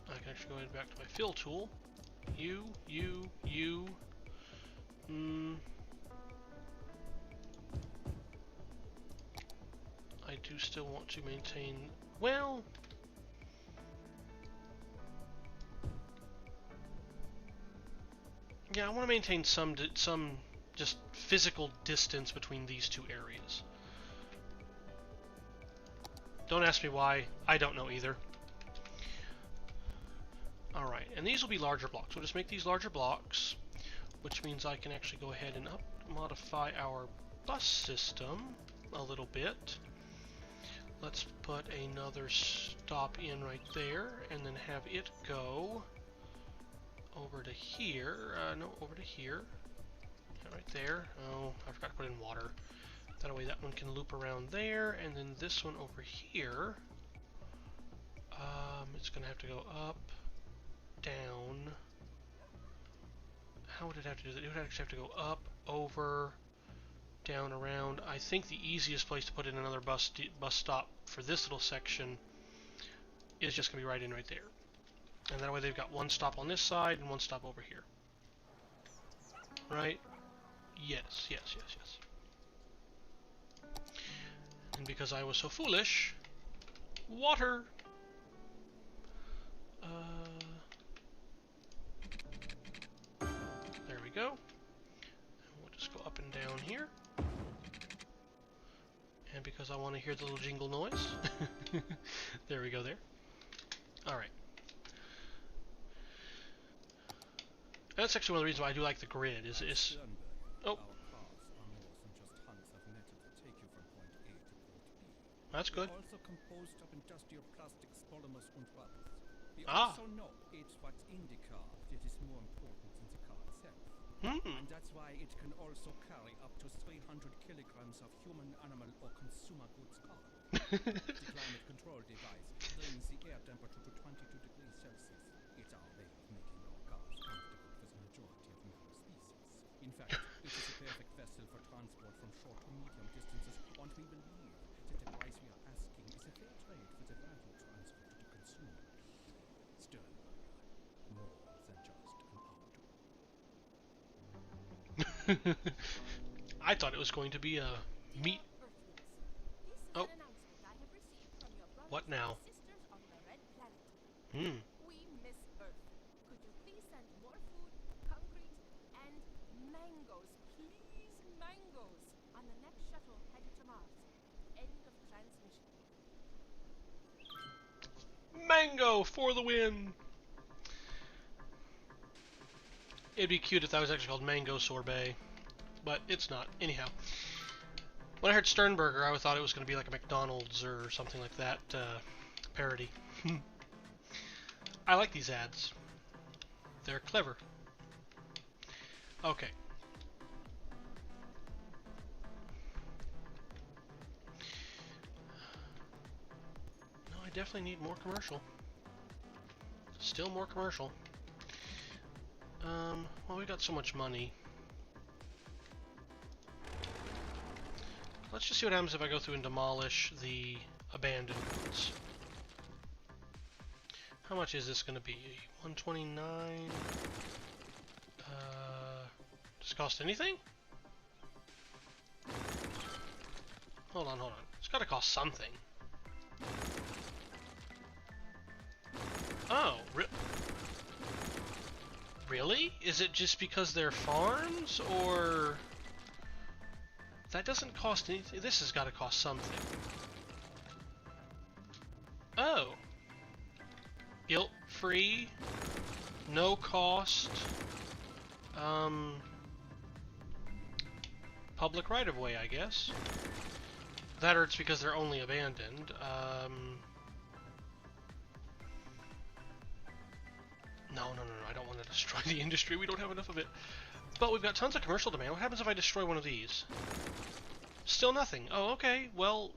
I can actually go ahead back to my fill tool. You. I do still want to maintain, well, yeah, I want to maintain some just physical distance between these two areas. Don't ask me why, I don't know either. Alright, and these will be larger blocks. We'll just make these larger blocks, which means I can actually go ahead and modify our bus system a little bit. Let's put another stop in right there, and then have it go over to here. No, over to here. Yeah, right there. Oh, I forgot to put in water. That way that one can loop around there, and then this one over here. It's going to have to go up, down. How would it have to do that? It would actually have to go up, over, down around. I think the easiest place to put in another bus stop for this little section is just going to be right in right there. And that way they've got one stop on this side and one stop over here. Right? Yes, yes, yes, yes. And because I was so foolish, water! There we go. And we'll just go up and down here. And because I want to hear the little jingle noise, there we go there. Alright. That's actually one of the reasons why I do like the grid, is oh. That's good. Also composed of industrial plastics, polymers, and rubber. We Ah. also know it's what's in the car that is more important than the car itself. And that's why it can also carry up to 300 kilograms of human, animal, or consumer goods carbon. The climate control device brings the air temperature to 22 degrees Celsius. It's our way of making our cars comfortable for the majority of mammal species. In fact, it is a perfect vessel for transport from short to medium distances, and we believe that the price we are asking is a fair trade for the value transfer to the consumer. Sternberger, more than just an auto. I thought it was going to be a meat. Oh. What now? We miss Earth. Could you please send more food, concrete, and mangoes? Please, mangoes! On the next shuttle headed to Mars. End of transmission. Mango for the win! It'd be cute if that was actually called Mango Sorbet, but it's not. Anyhow, when I heard Sternberger, I thought it was going to be like a McDonald's or something like that parody. I like these ads. They're clever. Okay. No, I definitely need more commercial. Still more commercial. Well, we got so much money. Let's just see what happens if I go through and demolish the abandoned ones. How much is this going to be? 129. Does it cost anything? Hold on, hold on. It's got to cost something. Oh, really? Is it just because they're farms, or... That doesn't cost anything. This has got to cost something. Oh. Guilt-free. No cost. Public right-of-way, I guess. That or it's because they're only abandoned. No, I don't want to destroy the industry. We don't have enough of it. But we've got tons of commercial demand. What happens if I destroy one of these? Still nothing. Oh, okay. Well,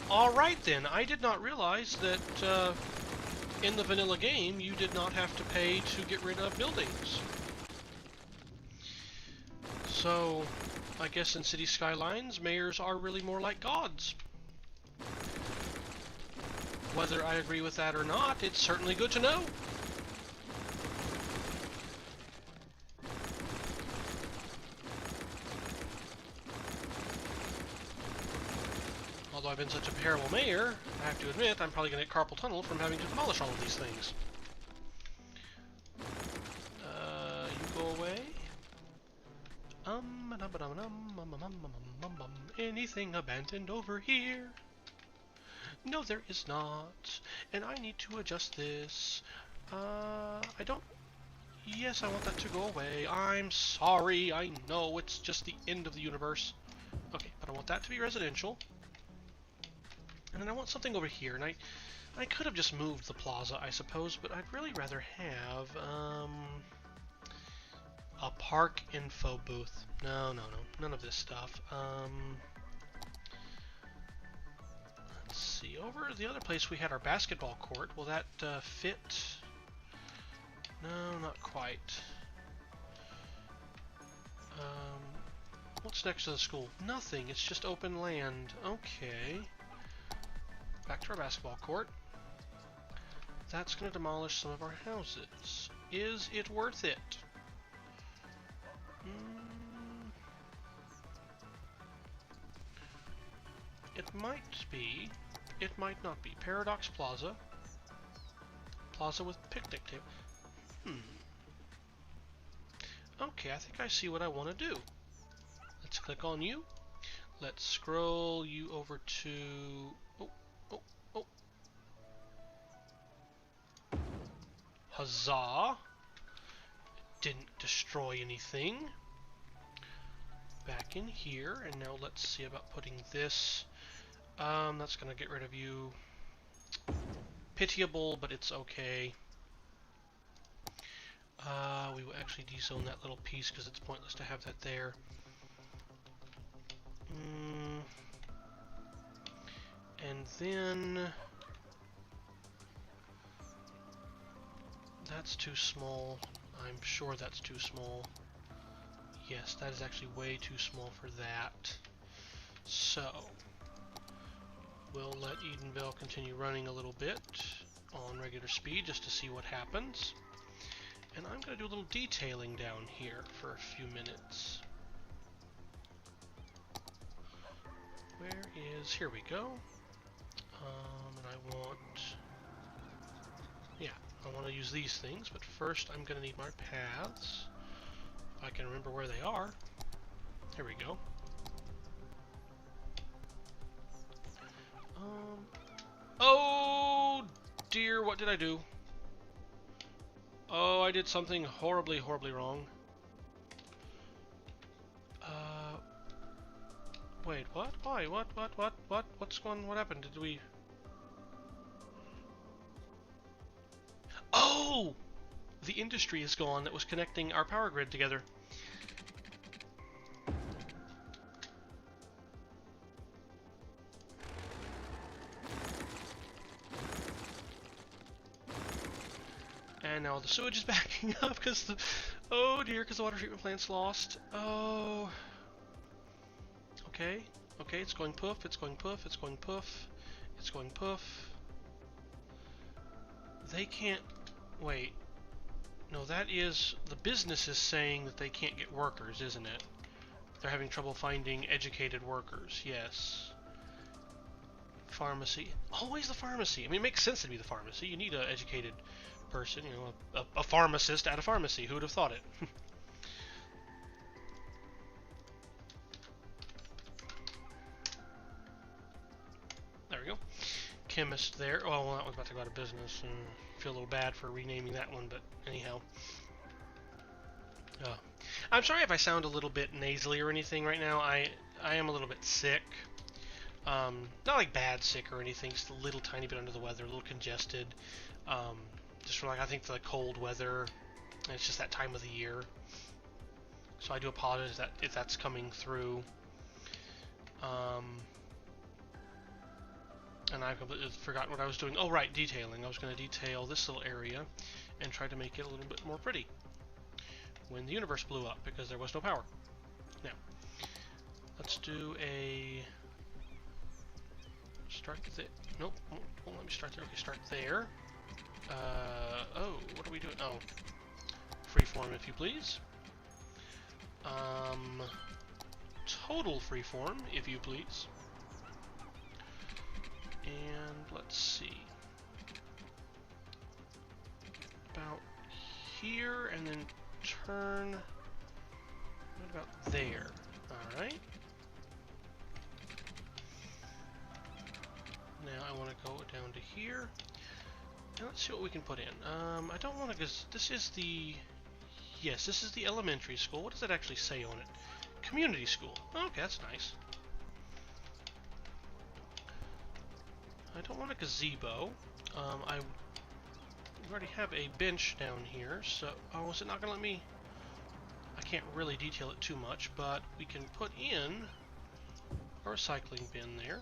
Alright then. I did not realize that in the vanilla game you did not have to pay to get rid of buildings. So, I guess in City Skylines, mayors are really more like gods. Whether I agree with that or not, it's certainly good to know. Although I've been such a terrible mayor, I have to admit I'm probably going to get carpal tunnel from having to demolish all of these things. You go away. Anything abandoned over here? No, there is not. And I need to adjust this. I don't... Yes, I want that to go away. I'm sorry. I know it's just the end of the universe. Okay, but I want that to be residential. And then I want something over here. And I could have just moved the plaza, I suppose, but I'd really rather have a park info booth. No. None of this stuff. Let's see. Over the other place we had our basketball court. Will that fit? No, not quite. What's next to the school? Nothing. It's just open land. Okay. Back to our basketball court. That's going to demolish some of our houses. Is it worth it? It might be. It might not be. Paradox Plaza. Plaza with picnic table. Okay, I think I see what I want to do. Let's click on you. Let's scroll you over to... Oh. Huzzah! Didn't destroy anything. Back in here, and now let's see about putting this. That's gonna get rid of you. Pitiable, but it's okay. We will actually dezone that little piece because it's pointless to have that there. And then that's too small. I'm sure that's too small. Yes, that is actually way too small for that. So we'll let Edenvale continue running a little bit on regular speed just to see what happens. And I'm going to do a little detailing down here for a few minutes. Here we go. And I want to use these things, but first I'm going to need my paths. If I can remember where they are. Here we go. Oh dear, what did I do? Oh, I did something horribly, horribly wrong. Wait, what? Why? What? What happened? Did we... Oh! The industry is gone that was connecting our power grid together. And now the sewage is backing up because the... Oh dear, because the water treatment plant's lost. Oh... Okay, it's going poof, it's going poof, it's going poof, it's going poof. They can't... Wait. No, that is... The business is saying that they can't get workers, isn't it? They're having trouble finding educated workers, yes. Pharmacy. Always the pharmacy. I mean, it makes sense to be the pharmacy. You need an educated person, you know, a pharmacist at a pharmacy. Who would have thought it? There we go. Chemist there. Oh, well, that one's about to go out of business. And feel a little bad for renaming that one, but anyhow. I'm sorry if I sound a little bit nasally or anything right now. I am a little bit sick. Not like bad sick or anything, just a little tiny bit under the weather, a little congested. Just from like, I think the cold weather. And it's just that time of the year. So I do apologize if that's coming through. And I've completely forgotten what I was doing. Oh, right, detailing. I was going to detail this little area and try to make it a little bit more pretty when the universe blew up because there was no power. Now, let's do a... Start there. Nope, won't let me start there. Okay, start there. Oh, what are we doing? Oh, freeform, if you please. Total freeform, if you please. And let's see. About here, and then turn. What about there? Alright. Now I want to go down to here. And let's see what we can put in. I don't want to, because this is the... Yes, this is the elementary school. What does that actually say on it? Community school. Okay, that's nice. I don't want a gazebo. I already have a bench down here, so... Oh, is it not going to let me... I can't really detail it too much, but we can put in a recycling bin there.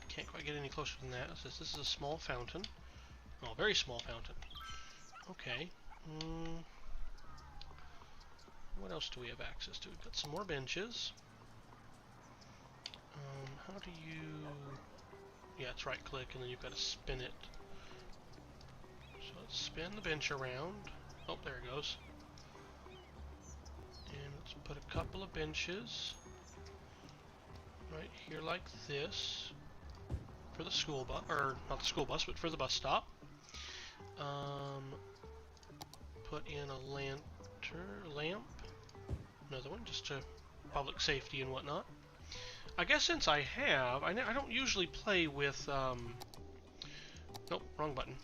Can't quite get any closer than that. It says this is a small fountain. Oh, very small fountain. Okay. what else do we have access to? We've got some more benches. How do you... Yeah, it's right click and then you've got to spin it. So let's spin the bench around. Oh, there it goes. And let's put a couple of benches right here like this for the school bus, or not the school bus, but for the bus stop. Put in a lamp, another one just to public safety and whatnot. I guess since I don't usually play with, nope, wrong button.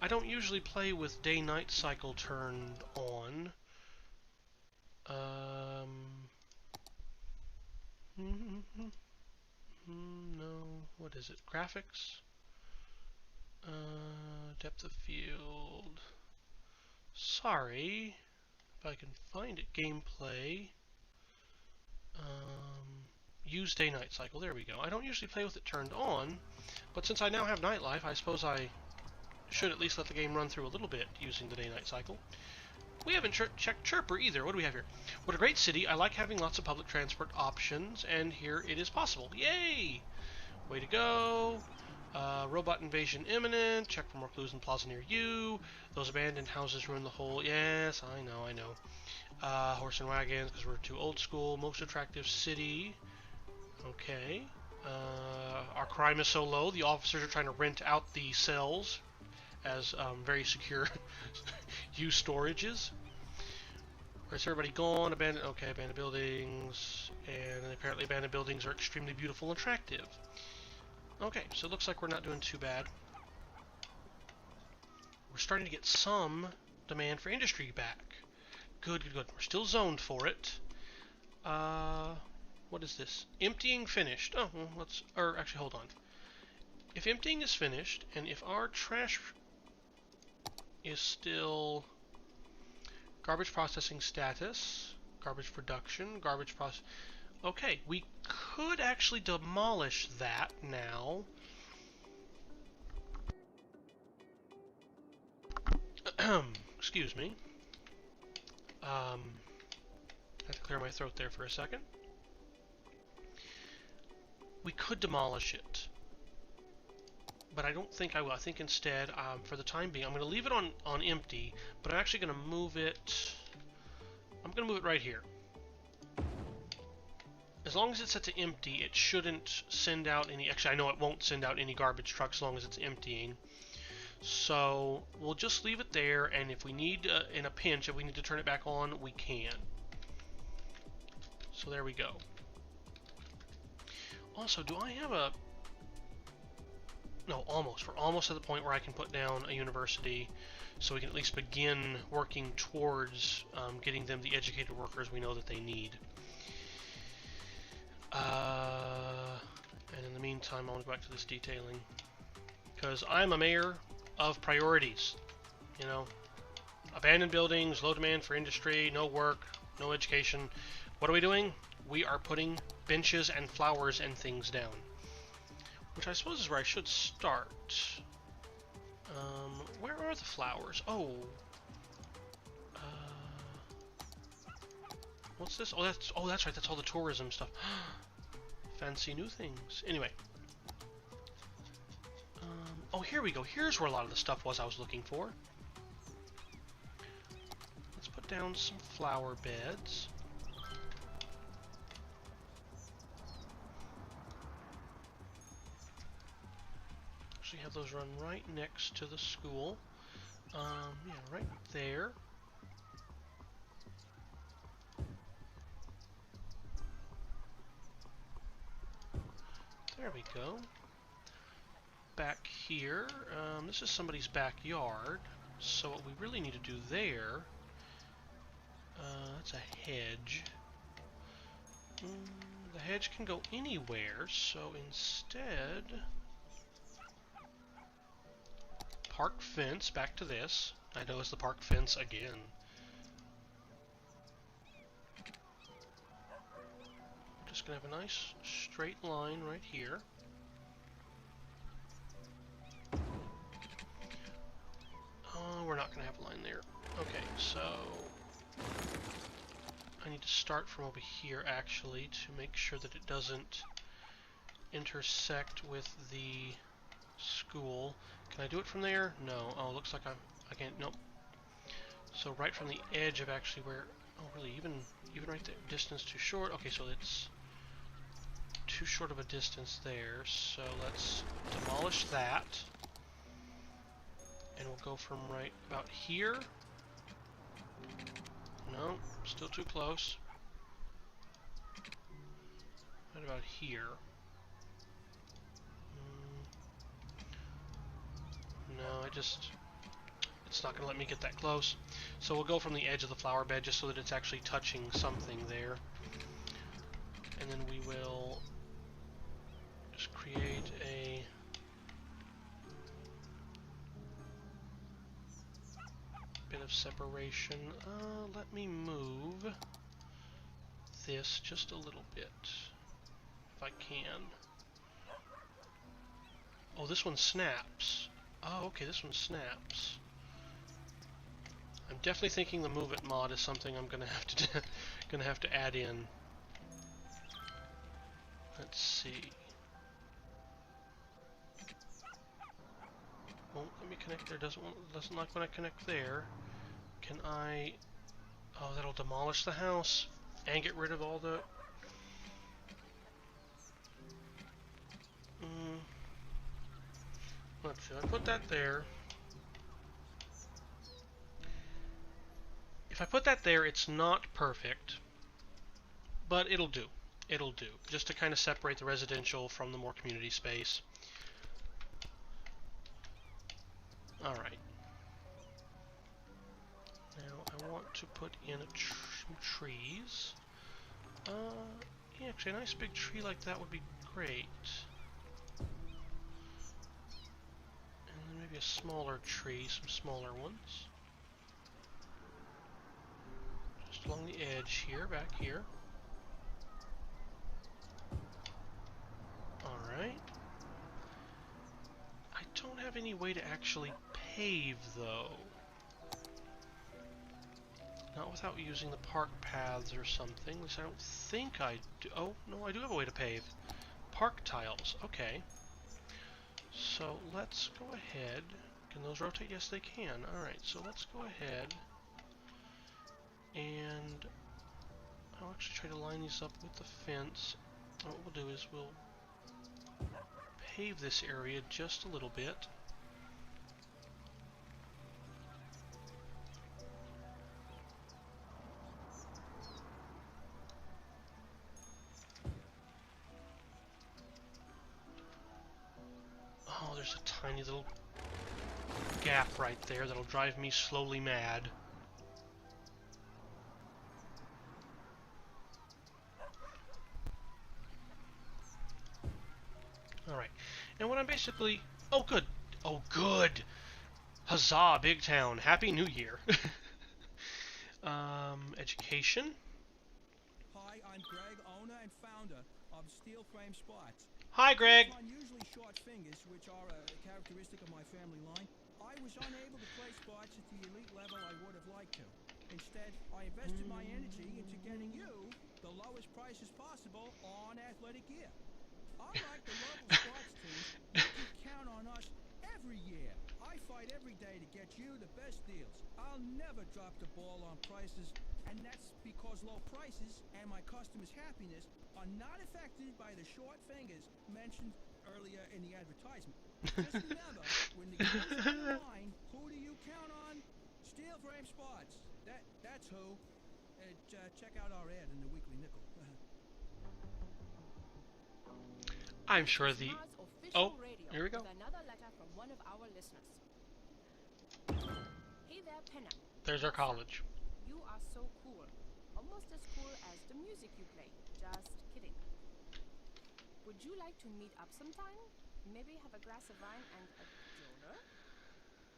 I don't usually play with day-night cycle turned on. No, what is it? Graphics? Depth of field. Sorry. If I can find it, gameplay. Use day-night cycle. There we go. I don't usually play with it turned on, but since I now have nightlife, I suppose I should at least let the game run through a little bit using the day-night cycle. We haven't checked Chirper either. What do we have here? What a great city. I like having lots of public transport options, and here it is possible. Yay! Way to go. Robot invasion imminent. Check for more clues in plaza near you. Those abandoned houses ruin the whole... Yes, I know. Horse and wagons, because we're too old school. Most attractive city. Okay. Our crime is so low, the officers are trying to rent out the cells as very secure use storages. Where's everybody gone? Abandoned. Okay, abandoned buildings. And apparently abandoned buildings are extremely beautiful and attractive. Okay, so it looks like we're not doing too bad. We're starting to get some demand for industry back. Good, good, good. We're still zoned for it. What is this? Emptying finished. Oh, well, let's... Or, actually, hold on. If emptying is finished, and if our trash is still... Garbage processing status, garbage production, garbage process... Okay, we could actually demolish that now. Excuse me. I had to clear my throat there for a second. We could demolish it, but I don't think I will. I think instead, for the time being, I'm going to leave it on empty, but I'm actually going to move it... I'm going to move it right here. As long as it's set to empty, it shouldn't send out any... Actually, I know it won't send out any garbage trucks as long as it's emptying. So, we'll just leave it there, and if we need, in a pinch, if we need to turn it back on, we can. So there we go. Also, do I have a... No, almost. We're almost at the point where I can put down a university, so we can at least begin working towards getting them the educated workers we know that they need. And in the meantime, I want to go back to this detailing. Because I'm a mayor of priorities. You know, abandoned buildings, low demand for industry, no work, no education. What are we doing? We are putting benches and flowers and things down. Which I suppose is where I should start. Where are the flowers? Oh. What's this? Oh, that's right. That's all the tourism stuff. Fancy new things. Anyway. Oh, here we go. Here's where a lot of the stuff was I was looking for. Let's put down some flower beds. Actually have those run right next to the school. Yeah, right there. There we go. Back here, this is somebody's backyard, so what we really need to do there, that's a hedge. The hedge can go anywhere, so instead, park fence, back to this. I know it's the park fence again. We're just going to have a nice straight line right here. We're not going to have a line there. Okay, so I need to start from over here actually to make sure that it doesn't intersect with the school. Can I do it from there? No. Oh, looks like I can't. Nope. So right from the edge of actually where. Oh, really? Even right there. Distance too short. Okay, so it's too short of a distance there. So let's demolish that, and we'll go from right about here. No, still too close. Right about here. No, it's not going to let me get that close. So we'll go from the edge of the flower bed just so that it's actually touching something there. And then we will just create a bit of separation. Let me move this just a little bit, if I can. Oh, this one snaps. Oh, okay, this one snaps. I'm definitely thinking the Move It mod is something I'm gonna have to add in. Let's see. Won't let me connect there. Doesn't like when I connect there. Can I? Oh, that'll demolish the house and get rid of all the. Let's see. I put that there. If I put that there, it's not perfect, but it'll do. It'll do. Just to kind of separate the residential from the more community space. Alright. Now I want to put in some trees. Yeah, actually a nice big tree like that would be great. And then maybe a smaller tree, some smaller ones. Just along the edge here, back here. Alright. I don't have any way to actually pave, though. Not without using the park paths or something. At least I don't think I do. Oh, no, I do have a way to pave. Park tiles. Okay. So let's go ahead. Can those rotate? Yes, they can. Alright, so let's go ahead. And I'll actually try to line these up with the fence. And what we'll do is we'll pave this area just a little bit. Oh, there's a tiny little gap right there that'll drive me slowly mad. Alright, and what I'm basically... Oh, good! Oh, good! Huzzah, Big Town! Happy New Year! Education. Hi, I'm Greg, owner and founder of Steel Frame Spots. Hi, Greg! On usually short fingers, which are a characteristic of my family line, I was unable to play spots at the elite level I would have liked to. Instead, I invested my energy into getting you the lowest prices possible on athletic gear. Unlike the local sports teams, you can count on us every year. I fight every day to get you the best deals. I'll never drop the ball on prices, and that's because low prices and my customers' happiness are not affected by the short fingers mentioned earlier in the advertisement. Just remember, when the game's on the line, who do you count on? Steel Frame Spots. That's who. Check out our ad in the Weekly Nickel. I'm sure the... Oh, here we go. Another letter from one of our listeners. Hey there, Penna. There's our college. You are so cool. Almost as cool as the music you play. Just kidding. Would you like to meet up sometime? Maybe have a glass of wine and a donor?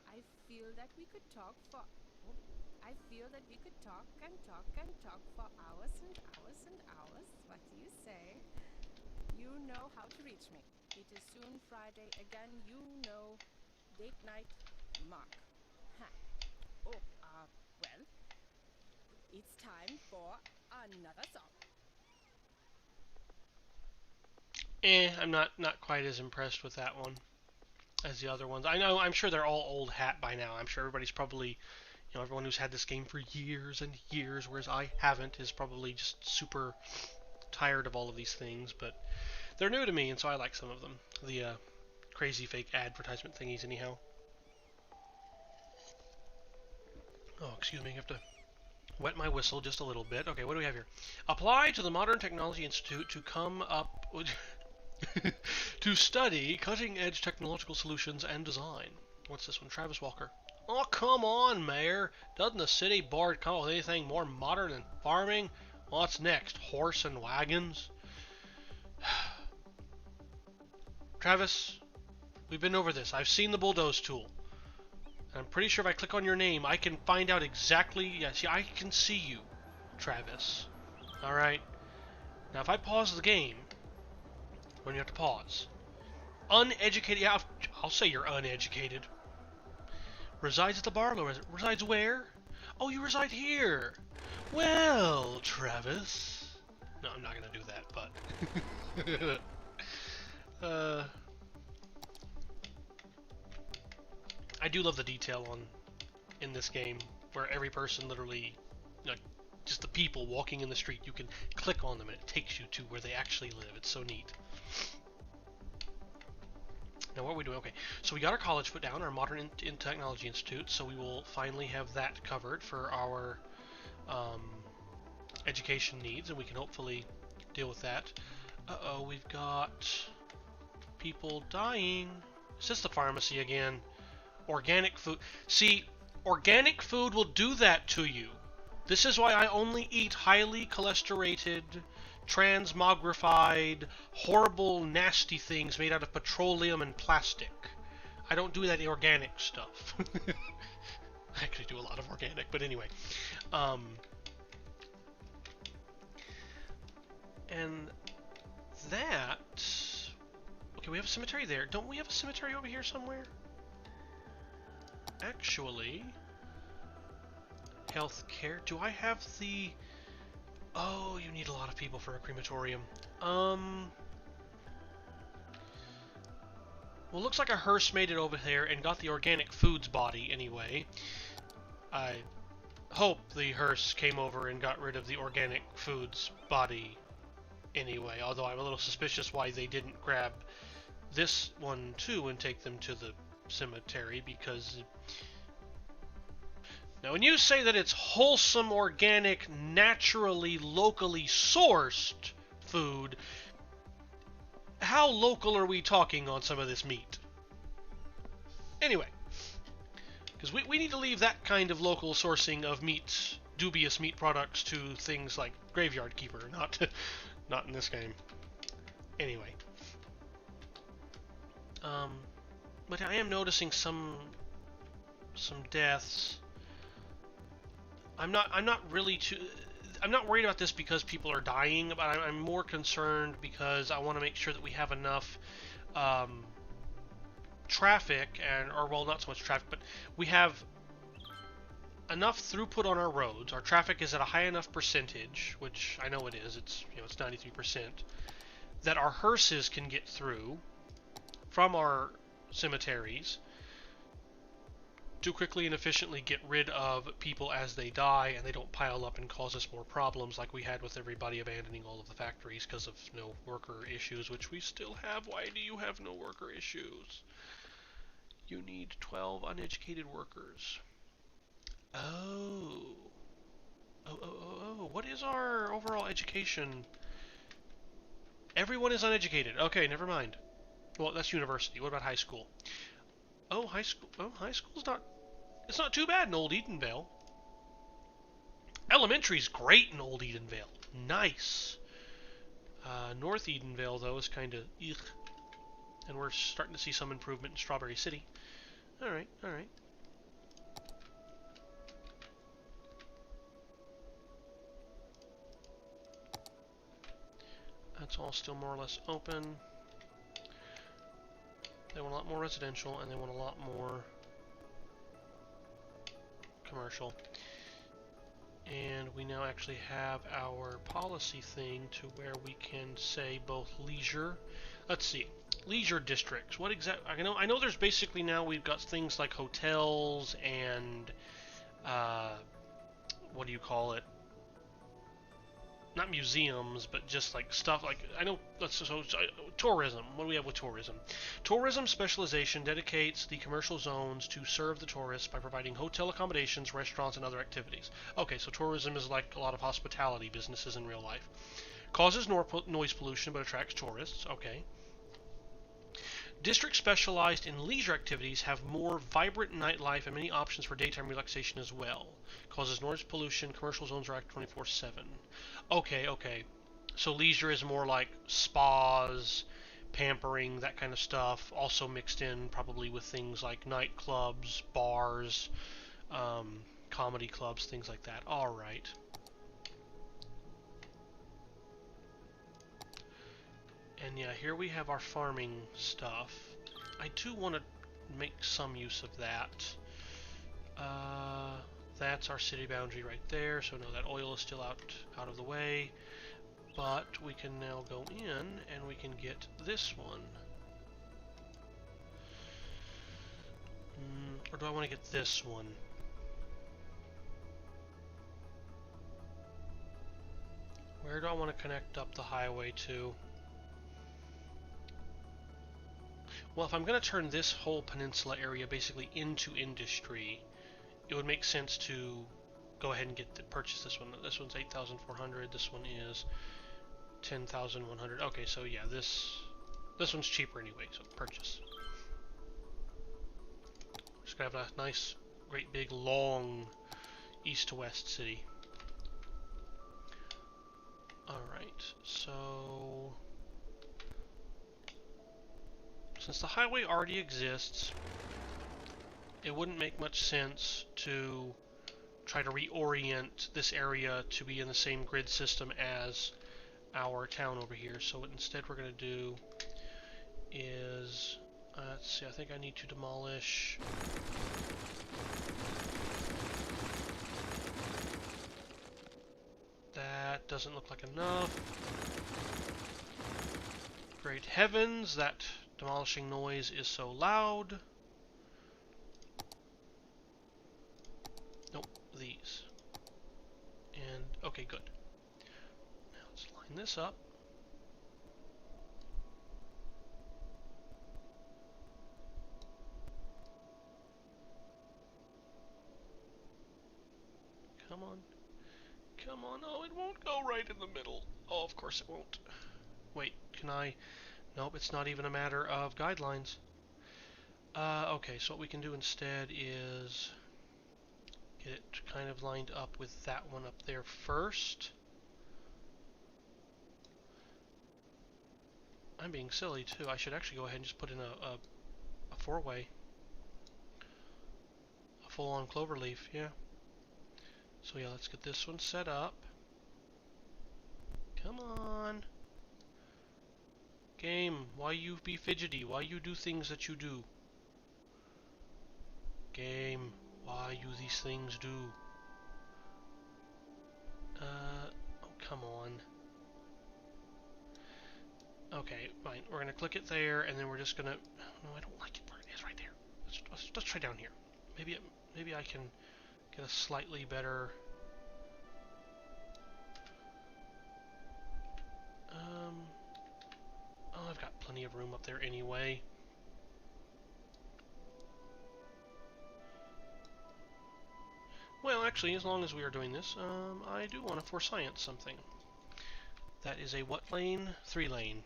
I feel that we could talk for... and talk for hours and hours and hours. What do you say? You know how to reach me. It is soon Friday again. You know, date night, Mark. Huh. Oh, well, it's time for Another song. I'm not quite as impressed with that one as the other ones. I'm sure they're all old hat by now. I'm sure everybody's probably, everyone who's had this game for years and years, whereas I haven't, is probably just super tired of all of these things. But they're new to me, and so I like some of them. The crazy fake advertisement thingies, anyhow. Oh, excuse me, I have to wet my whistle just a little bit. Okay, what do we have here? Apply to the Modern Technology Institute to come up to study cutting-edge technological solutions and design. What's this one? Travis Walker. Oh, come on, Mayor. Doesn't the city board come up with anything more modern than farming? What's next? Horse and wagons? Travis, we've been over this. I've seen the bulldoze tool. I'm pretty sure if I click on your name, I can find out exactly... Yeah, see, I can see you, Travis. Alright. Now, if I pause the game, when you have to pause. Uneducated... Yeah, I'll say you're uneducated. Resides at the Barlow. Resides where? Oh, you reside here. Well, Travis... No, I'm not going to do that, but... I do love the detail in this game, where every person literally, just the people walking in the street, you can click on them and it takes you to where they actually live. It's so neat. Now what are we doing? Okay, so we got our college put down, our Modern Technology Institute, so we will finally have that covered for our education needs, and we can hopefully deal with that. Uh-oh, we've got people dying. Is this the pharmacy again? Organic food. See, organic food will do that to you. This is why I only eat highly cholesterated, transmogrified, horrible, nasty things made out of petroleum and plastic. I don't do that organic stuff. I actually do a lot of organic, but anyway. And that... Okay, we have a cemetery there. Don't we have a cemetery over here somewhere? Actually, healthcare. Do I have the... Oh, you need a lot of people for a crematorium. Well, looks like a hearse made it over there and got the organic foods body anyway. I hope the hearse came over and got rid of the organic foods body anyway, although I'm a little suspicious why they didn't grab this one too and take them to the cemetery, because now when you say that it's wholesome, organic, naturally, locally sourced food, how local are we talking on some of this meat? Anyway, because we need to leave that kind of local sourcing of meats, dubious meat products, to things like Graveyard Keeper, not in this game. Anyway. But I am noticing some deaths. I'm not really too... I'm not worried about this because people are dying, but I'm more concerned because I want to make sure that we have enough traffic, or well, not so much traffic, but we have enough throughput on our roads. Our traffic is at a high enough percentage, which I know it is. It's it's 93%, that our hearses can get through from our cemeteries to quickly and efficiently get rid of people as they die, and they don't pile up and cause us more problems like we had with everybody abandoning all of the factories because of no worker issues, which we still have. Why do you have no worker issues? You need 12 uneducated workers. Oh. Oh. What is our overall education? Everyone is uneducated. Okay, never mind. Well, that's university. What about high school? Oh, high school. Oh, high school's not... It's not too bad in Old Edenvale. Elementary's great in Old Edenvale. Nice. North Edenvale, though, is kind of... Ugh. And we're starting to see some improvement in Strawberry City. Alright. That's all still more or less open. They want a lot more residential, and they want a lot more commercial. And we now actually have our policy thing to where we can say both leisure. Let's see, leisure districts. What exactly? I know. There's basically now we've got things like hotels and what do you call it? Not museums, but just like stuff like, I know, tourism. What do we have with tourism? Tourism specialization dedicates the commercial zones to serve the tourists by providing hotel accommodations, restaurants, and other activities. Okay, so tourism is like a lot of hospitality businesses in real life. Causes noise pollution but attracts tourists. Okay. Districts specialized in leisure activities have more vibrant nightlife and many options for daytime relaxation as well. Causes noise pollution. Commercial zones are active 24/7. Okay. So leisure is more like spas, pampering, that kind of stuff. Also mixed in probably with things like nightclubs, bars, comedy clubs, things like that. All right. And yeah, here we have our farming stuff. I do want to make some use of that. That's our city boundary right there, so no, that oil is still out of the way. But we can now go in and we can get this one. Or do I want to get this one? Where do I want to connect up the highway to? Well, if I'm going to turn this whole peninsula area basically into industry, it would make sense to go ahead and purchase this one. This one's 8,400. This one is 10,100. Okay, so yeah, this one's cheaper anyway. So purchase. Just gonna have a nice, great big, long east to west city. All right, so. Since the highway already exists, it wouldn't make much sense to try to reorient this area to be in the same grid system as our town over here. So what instead we're going to do is, let's see, I think I need to demolish that. Doesn't look like enough. Great heavens, that demolishing noise is so loud. Nope, these. And, okay, good. Now let's line this up. Come on. Come on. Oh, it won't go right in the middle. Oh, of course it won't. Wait, can I? Nope, it's not even a matter of guidelines. Okay, so what we can do instead is get it kind of lined up with that one up there first. I'm being silly too. I should actually go ahead and just put in a four-way. A full-on cloverleaf, yeah. So yeah, let's get this one set up. Come on. Game, why you be fidgety? Why you do things that you do? Game, why you these things do? Oh, come on. Okay, fine. We're gonna click it there, and then we're just gonna. No, I don't like it where it is right there. Let's try down here. Maybe I can get a slightly better. Oh, I've got plenty of room up there anyway. Well, actually, as long as we are doing this, I do want to for science something. That is a what lane? 3-lane.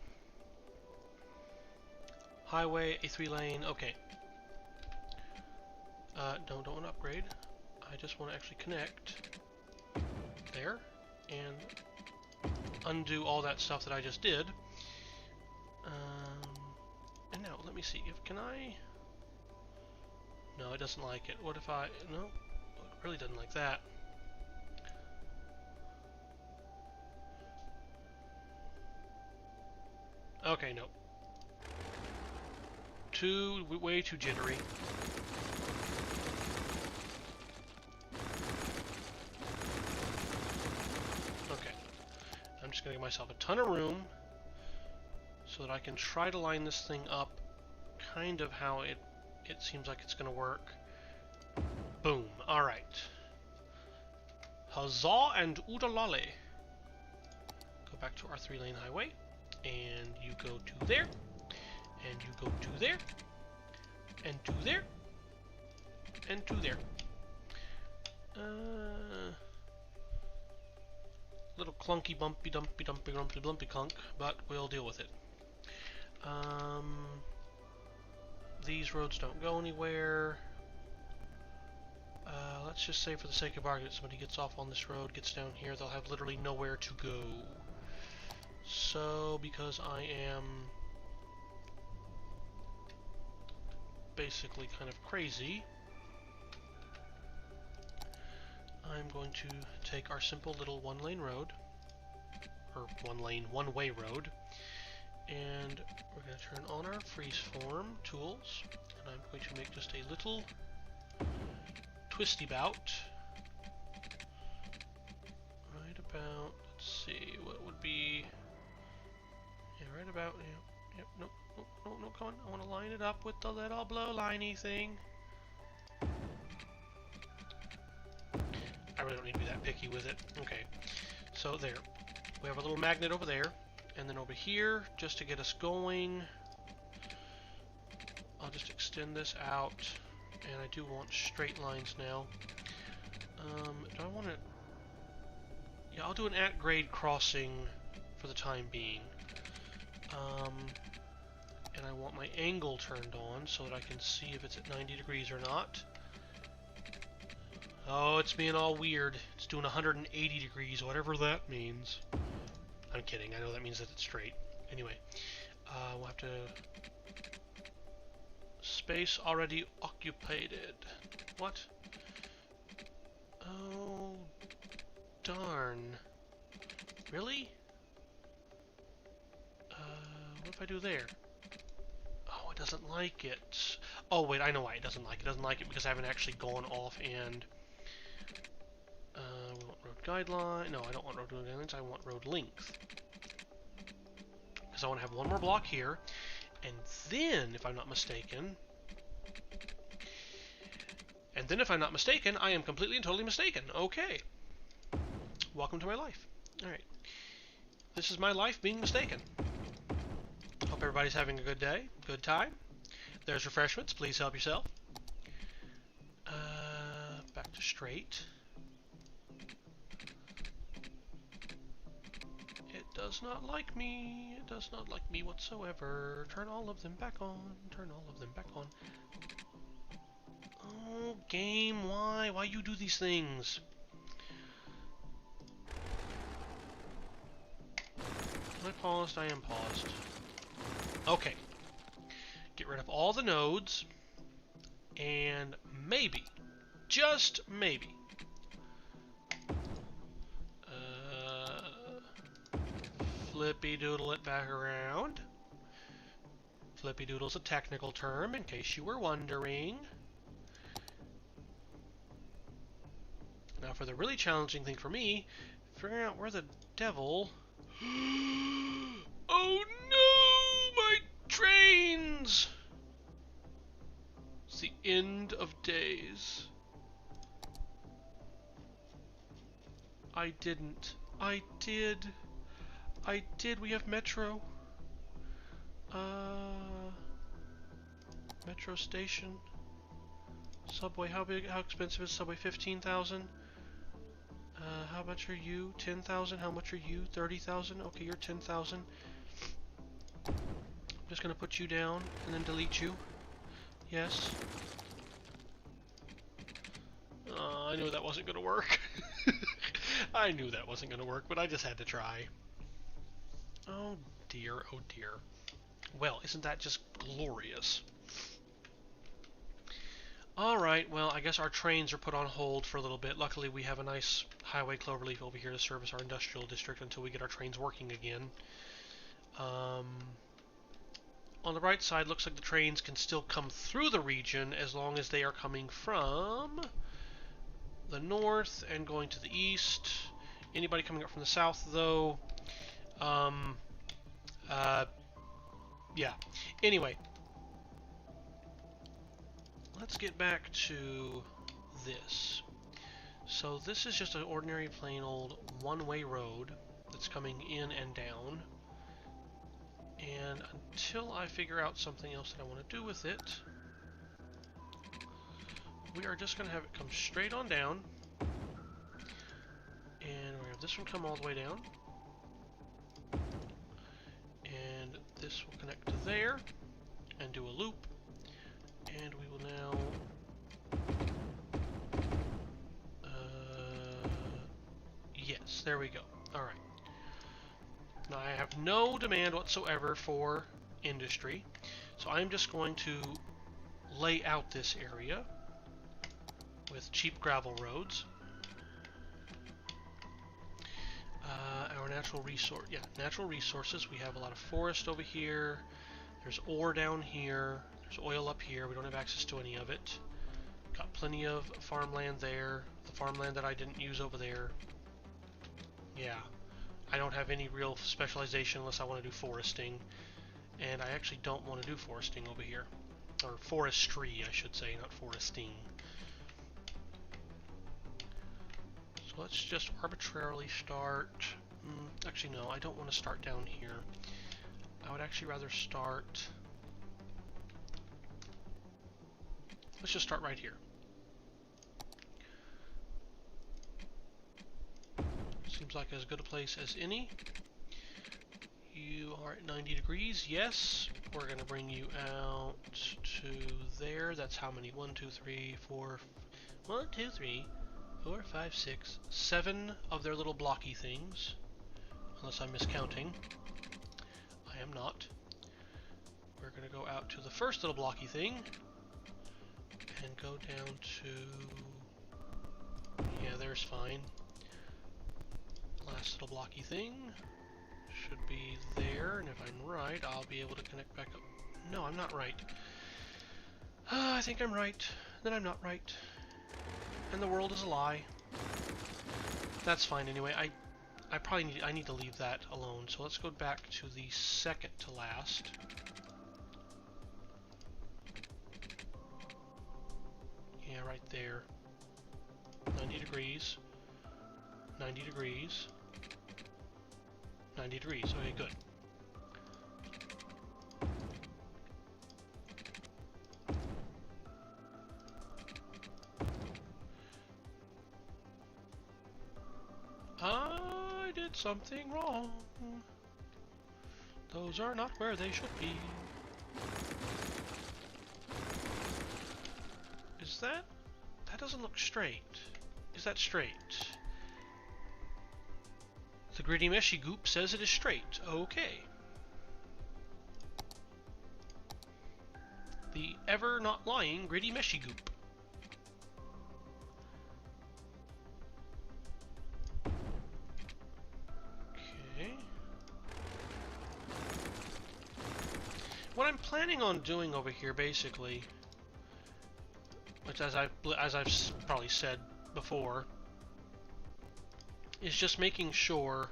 Highway, a 3-lane. Okay. No, don't want to upgrade. I just want to actually connect there and undo all that stuff that I just did. And now, let me see. Can I? No, it doesn't like it. What if I? No, it really doesn't like that. Okay, no. Way too jittery. just going to give myself a ton of room so that I can try to line this thing up kind of how it seems like it's going to work. Boom. Alright. Huzzah and oodalale. Go back to our 3-lane highway, and you go to there, and you go to there, and to there, and to there. Little clunky, bumpy, dumpy, dumpy, dumpy, dumpy clunk, but we'll deal with it. These roads don't go anywhere. Let's just say, for the sake of argument, somebody gets off on this road, gets down here, they'll have literally nowhere to go. So, because I am basically kind of crazy, I'm going to take our simple little one-lane road, or one-way road, and we're going to turn on our freeze-form tools, and I'm going to make just a little twisty bout. Right about, let's see, what would be, yeah, right about, yeah, no, come on, I want to line it up with the little blue liney thing. I really don't need to be that picky with it. Okay, so there. We have a little magnet over there, and then over here, just to get us going, I'll just extend this out, and I do want straight lines now. Do I want to... Yeah, I'll do an at-grade crossing for the time being. And I want my angle turned on so that I can see if it's at 90 degrees or not. Oh, it's being all weird. It's doing 180 degrees, whatever that means. I'm kidding. I know that means that it's straight. Anyway, we'll have to... Space already occupied. What? Oh, darn. Really? What if I do there? Oh, it doesn't like it. Oh, wait, I know why it doesn't like it. It doesn't like it because I haven't actually gone off and... we want road guideline. No, I don't want road guidelines. I want road length. Because I want to have one more block here. And then, if I'm not mistaken... I am completely and totally mistaken. Okay. Welcome to my life. Alright. This is my life being mistaken. Hope everybody's having a good day, good time. There's refreshments. Please help yourself. Back to straight. It does not like me. It does not like me whatsoever. Turn all of them back on. Turn all of them back on. Oh, game, why? Why you do these things? Am I paused? I am paused. Okay. Get rid of all the nodes. And maybe, just maybe, flippy doodle it back around. Flippy doodle's a technical term, in case you were wondering. Now for the really challenging thing for me, figuring out where the devil... Oh no! My trains! It's the end of days. I didn't. I did. I did. We have Metro. Metro station. Subway. How expensive is Subway? 15,000. How much are you? 10,000. How much are you? 30,000. Okay, you're 10,000. I'm just gonna put you down and then delete you. Yes. I knew that wasn't gonna work. I knew that wasn't gonna work, but I just had to try. Oh dear, oh dear. Well, isn't that just glorious? Alright, well, I guess our trains are put on hold for a little bit. Luckily, we have a nice highway cloverleaf over here to service our industrial district until we get our trains working again. On the right side, looks like the trains can still come through the region as long as they are coming from the north and going to the east. Anybody coming up from the south, though, yeah. Anyway, let's get back to this. So this is just an ordinary plain old one-way road that's coming in and down. And until I figure out something else that I want to do with it, we are just going to have it come straight on down. And we have this one come all the way down. And this will connect to there and do a loop. And we will now yes, there we go. Alright. Now I have no demand whatsoever for industry, so I'm just going to lay out this area with cheap gravel roads. Our natural resources. We have a lot of forest over here. There's ore down here. There's oil up here. We don't have access to any of it. Got plenty of farmland there. The farmland that I didn't use over there. Yeah, I don't have any real specialization unless I want to do foresting, and I actually don't want to do foresting over here, or forestry I should say, not foresting. So let's just arbitrarily start, actually no, I don't want to start down here. I would actually rather start, let's just start right here. Seems like as good a place as any. You are at 90 degrees, yes. We're going to bring you out to there. That's how many? 1, 2, 3, 4, 1, 2, 3, 4, 5, 6, 7 of their little blocky things. Unless I'm miscounting. I am not. We're going to go out to the first little blocky thing and go down to, yeah, there's fine. Last little blocky thing should be there, and if I'm right, I'll be able to connect back up. No, I'm not right. I think I'm right, then I'm not right, and the world is a lie. That's fine anyway. I probably need to leave that alone. So let's go back to the second to last. Yeah, right there. 90 degrees. 90 degrees. 90 degrees. Okay, good. I did something wrong. Those are not where they should be. Is that? That doesn't look straight. Is that straight? The gritty meshy goop says it is straight. Okay. The ever not lying gritty meshy goop. Okay. What I'm planning on doing over here, basically, which as I've probably said before, is just making sure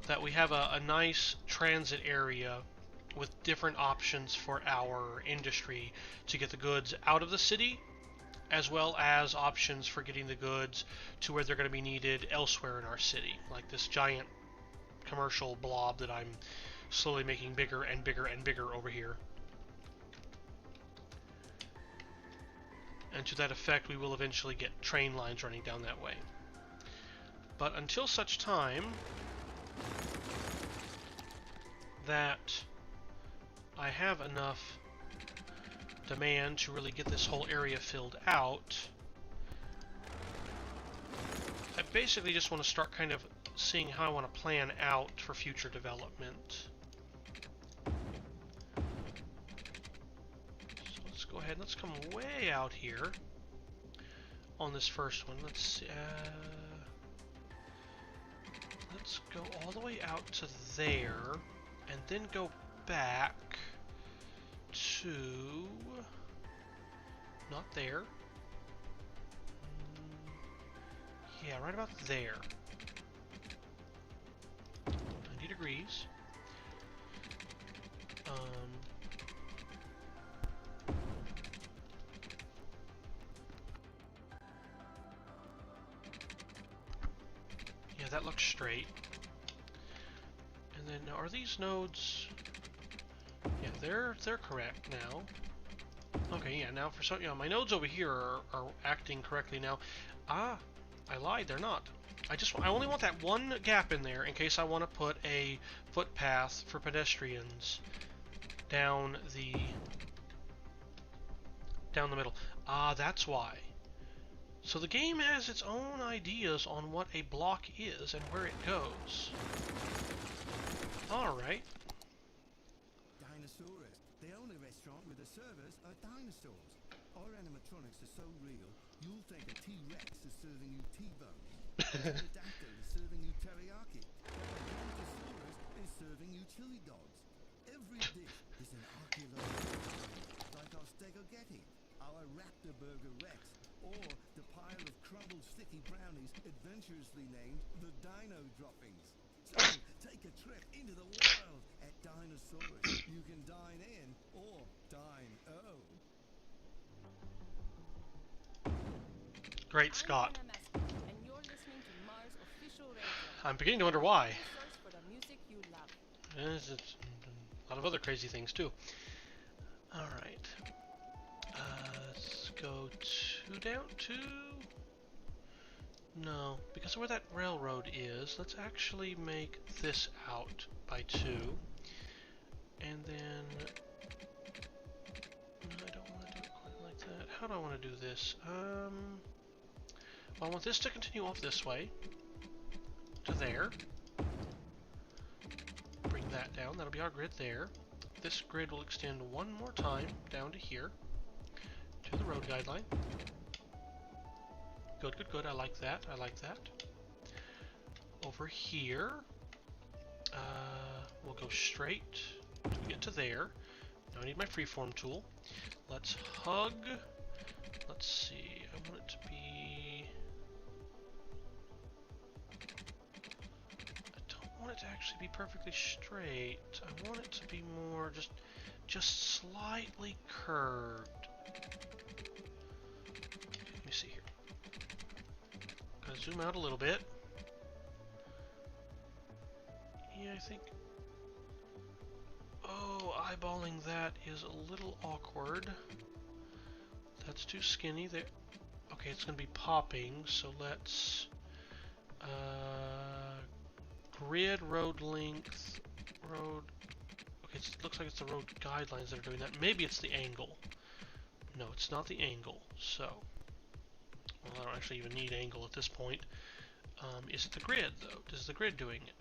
that we have a nice transit area with different options for our industry to get the goods out of the city, as well as options for getting the goods to where they're going to be needed elsewhere in our city, like this giant commercial blob that I'm slowly making bigger and bigger and bigger over here. And to that effect, we will eventually get train lines running down that way. But until such time that I have enough demand to really get this whole area filled out, I basically just want to start kind of seeing how I want to plan out for future development. So let's go ahead and let's come way out here on this first one. Let's see. Let's go all the way out to there, and then go back to, not there. Yeah, right about there. 90 degrees. Yeah, that looks straight. And then, are these nodes... Yeah, they're correct now. Okay, yeah, now for some... Yeah, my nodes over here are acting correctly now. Ah, I lied, they're not. I only want that one gap in there in case I want to put a footpath for pedestrians down the middle. Ah, that's why. So the game has its own ideas on what a block is and where it goes. Alright. Dinosaurus. The only restaurant where the servers are dinosaurs. Our animatronics are so real, you'll think a T-Rex is serving you T-bone. A pterodactyl is serving you teriyaki. A brontosaurus is serving you chili dogs. Every dish is an archaeological find, like our stegogetti, our raptor burger Rex, or the pile of crumbled sticky brownies adventurously named the Dino Droppings. So, take a trip into the wild at Dinosaurus. You can dine in or dine-o. Great Scott. I'm Anna Meskin, and you're listening to Mars Official Radio. I'm beginning to wonder why. Source for the music you love. There's a lot of other crazy things too. Alright. Let's go down to... No, because of where that railroad is, let's actually make this out by 2. And then... No, I don't want to do it quite like that. How do I want to do this? Well, I want this to continue off this way. To there. Bring that down. That'll be our grid there. This grid will extend one more time down to here. To the road guideline. Good, good, good. I like that. I like that. Over here, we'll go straight to get to there. Now I need my freeform tool. Let's hug. Let's see. I want it to be... I don't want it to actually be perfectly straight. I want it to be more just slightly curved. Let me see here. Gonna zoom out a little bit. Yeah, I think... Oh, eyeballing that is a little awkward. That's too skinny. There. Okay, it's gonna be popping, so let's... grid, road length, road... Okay, it looks like it's the road guidelines that are doing that. Maybe it's the angle. No, it's not the angle, so... Well, I don't actually even need angle at this point. Is it the grid, though? Is the grid doing it?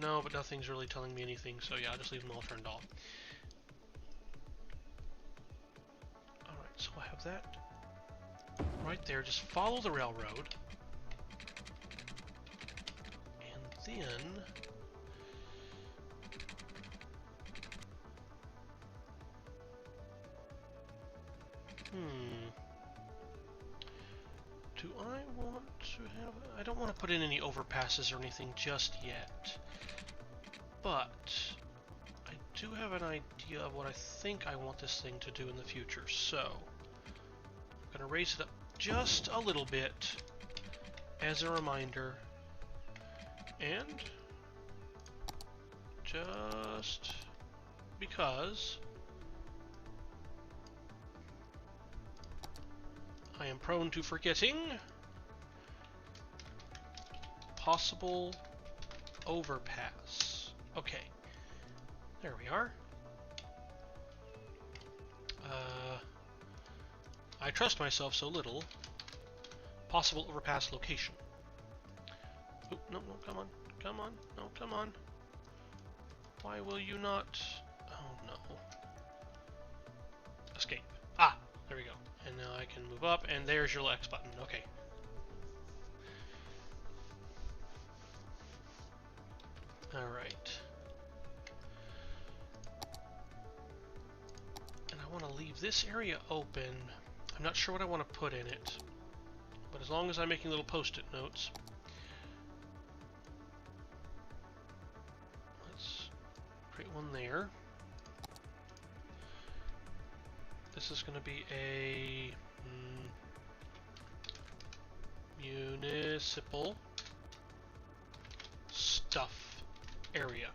No, but nothing's really telling me anything, so yeah, I'll just leave them all turned off. Alright, so I have that right there. Just follow the railroad. And then... Do I want to have... I don't want to put in any overpasses or anything just yet. But I do have an idea of what I think I want this thing to do in the future. So I'm going to raise it up just a little bit as a reminder. And just because I am prone to forgetting possible overpass. Okay, there we are. I trust myself so little. Possible overpass location. Oh, no, no, come on, come on, no, come on. Why will you not? Oh no. Escape. Ah, there we go. And now I can move up, and there's your X button. Okay. Alright. And I want to leave this area open. I'm not sure what I want to put in it. But as long as I'm making little post-it notes. Let's create one there. This is going to be a municipal stuff area.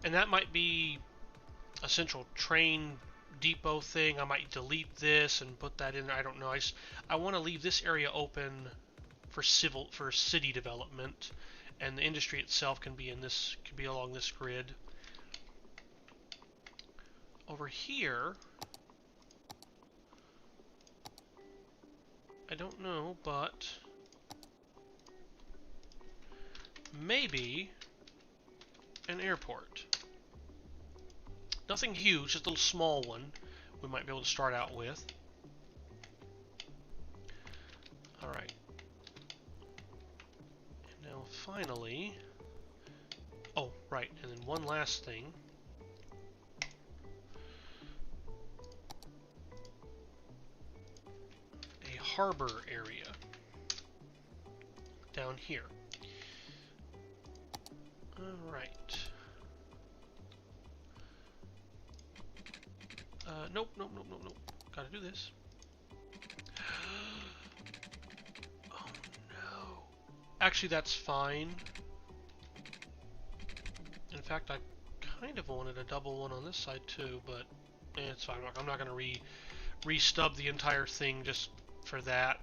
And that might be a central train depot thing. I might delete this and put that in there. I don't know. I want to leave this area open for city development, and the industry itself can be along this grid. Over here, I don't know, but maybe an airport. Nothing huge, just a little small one we might be able to start out with. Alright. And now finally... Oh, right, and then one last thing. A harbor area. Down here. Alright. Nope. Gotta do this. Oh no. Actually, that's fine. In fact, I kind of wanted a double one on this side too, but it's fine. I'm not gonna re-stub the entire thing just for that,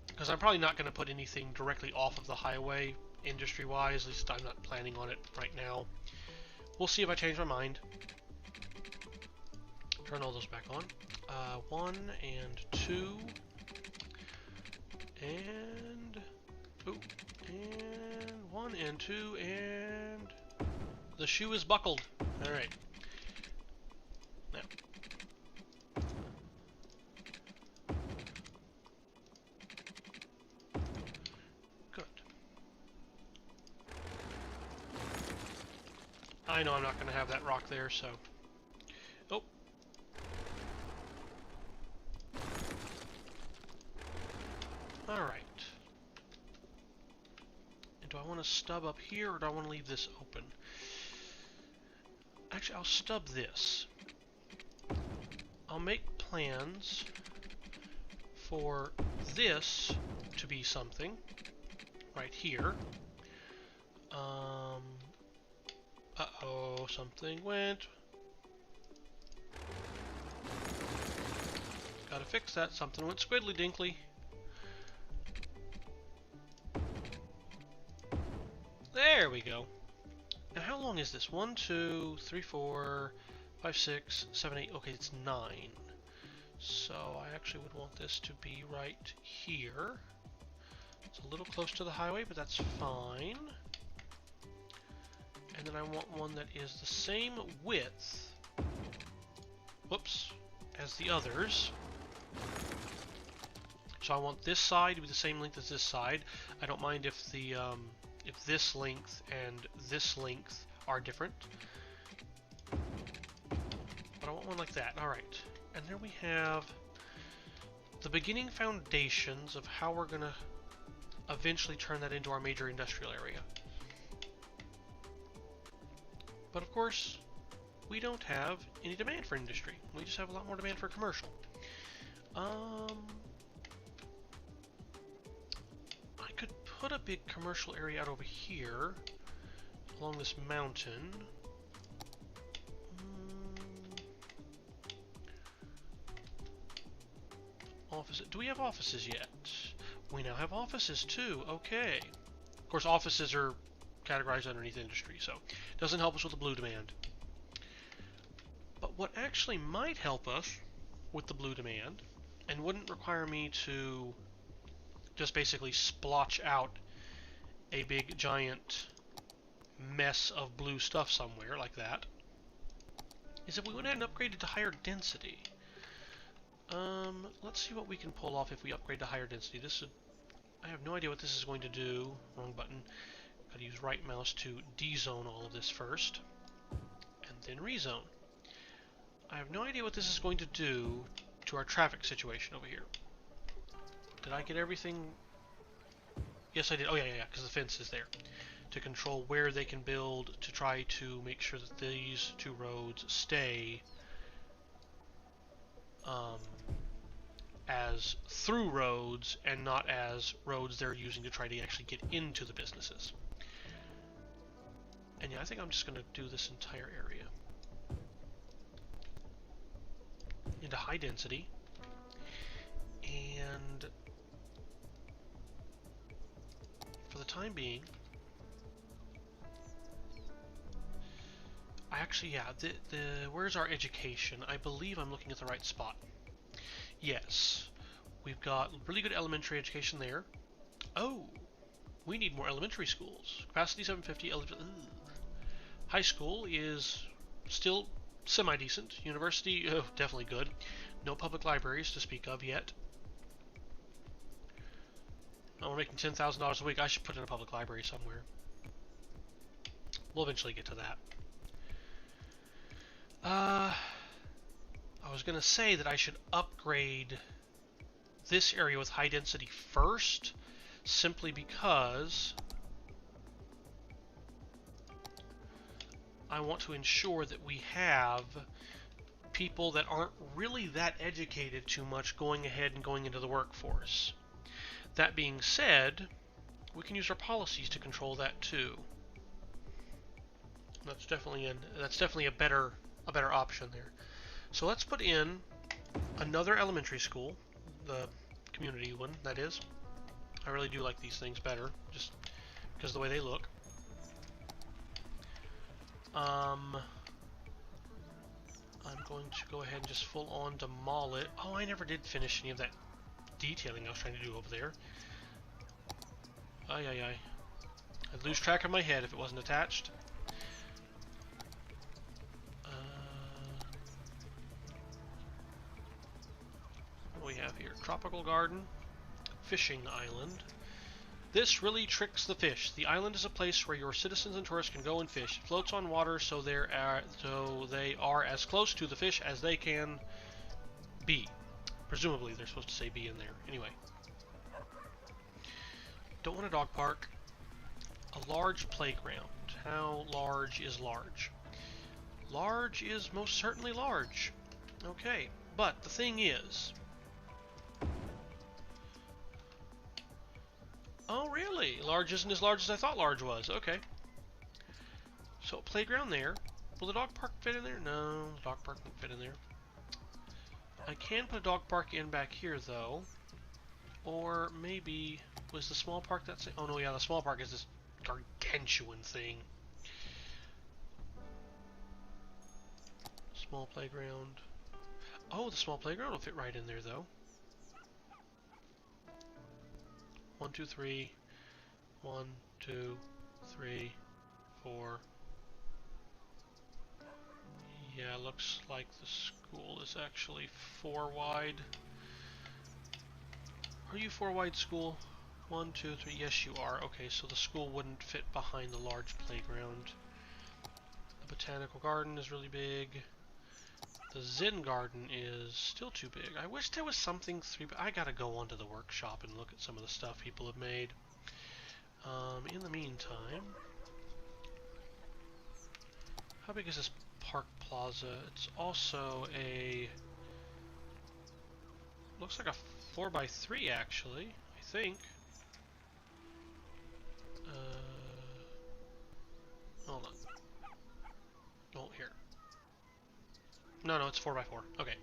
because I'm probably not gonna put anything directly off of the highway industry-wise. At least I'm not planning on it right now. We'll see if I change my mind. Turn all those back on. 1 and 2. And... Ooh. And 1 and 2 and... The shoe is buckled. Alright. Now. Good. I know I'm not going to have that rock there, so... Oh. Alright. And do I want to stub up here, or do I want to leave this open? Actually, I'll stub this. I'll make plans for this to be something right here. Uh-oh, something went. Gotta fix that. Something went squiddly dinkly. There we go. Now how long is this? 1, 2, 3, 4, 5, 6, 7, 8. Okay, it's 9. So I actually would want this to be right here. It's a little close to the highway, but that's fine. And then I want one that is the same width, whoops, as the others. So I want this side to be the same length as this side. I don't mind if the if this length and this length are different. But I want one like that. Alright. And there we have the beginning foundations of how we're going to eventually turn that into our major industrial area. But of course, we don't have any demand for industry. We just have a lot more demand for commercial. I could put a big commercial area out over here, along this mountain. Offices. Do we have offices yet? We now have offices too. Okay. Of course, offices are categorized underneath industry, so it doesn't help us with the blue demand. But what actually might help us with the blue demand, and wouldn't require me to just basically splotch out a big giant mess of blue stuff somewhere like that, is if we went ahead and upgraded to higher density. Let's see what we can pull off if we upgrade to higher density. I have no idea what this is going to do. Wrong button. Gotta use right mouse to dezone all of this first, and then rezone. I have no idea what this is going to do to our traffic situation over here. Did I get everything? Yes, I did. Oh, yeah, because the fence is there. To control where they can build, to try to make sure that these two roads stay as through roads and not as roads they're using to try to actually get into the businesses. And yeah, I think I'm just going to do this entire area into high density. And for the time being, where's our education? I believe I'm looking at the right spot. Yes, we've got really good elementary education there. Oh, we need more elementary schools. Capacity 750. High school is still semi-decent. University, definitely good. No public libraries to speak of yet. Oh, we're making $10,000 a week. I should put in a public library somewhere. We'll eventually get to that. I was going to say that I should upgrade this area with high density first, simply because I want to ensure that we have people that aren't really that educated too much going ahead and going into the workforce. That being said, we can use our policies to control that too. That's definitely a better option there. So let's put in another elementary school, the community one, that is. I really do like these things better, just because of the way they look. I'm going to go ahead and just full on demol it. Oh, I never did finish any of that detailing I was trying to do over there. I'd lose track of my head if it wasn't attached. What do we have here? Tropical garden, fishing island. This really tricks the fish. The island is a place where your citizens and tourists can go and fish. It floats on water, so they are as close to the fish as they can be. Presumably, they're supposed to say be in there. Anyway. Don't want a dog park. A large playground. How large is large? Large is most certainly large. Okay, but the thing is... Oh, really? Large isn't as large as I thought large was. Okay. So, playground there. Will the dog park fit in there? No, the dog park won't fit in there. I can put a dog park in back here, though. Or maybe... Was the small park that... Oh, no, yeah, the small park is this gargantuan thing. Small playground. Oh, the small playground will fit right in there, though. 1, 2, 3. 1, 2, 3, 4. Yeah, looks like the school is actually 4 wide. Are you 4 wide, school? 1, 2, 3. Yes, you are. Okay, so the school wouldn't fit behind the large playground. The botanical garden is really big. The Zen garden is still too big. I wish there was something but I gotta go onto the workshop and look at some of the stuff people have made. In the meantime, how big is this park plaza? It's also a... Looks like a 4x3 actually, I think. Hold on. Oh, here. No, it's 4x4. Okay.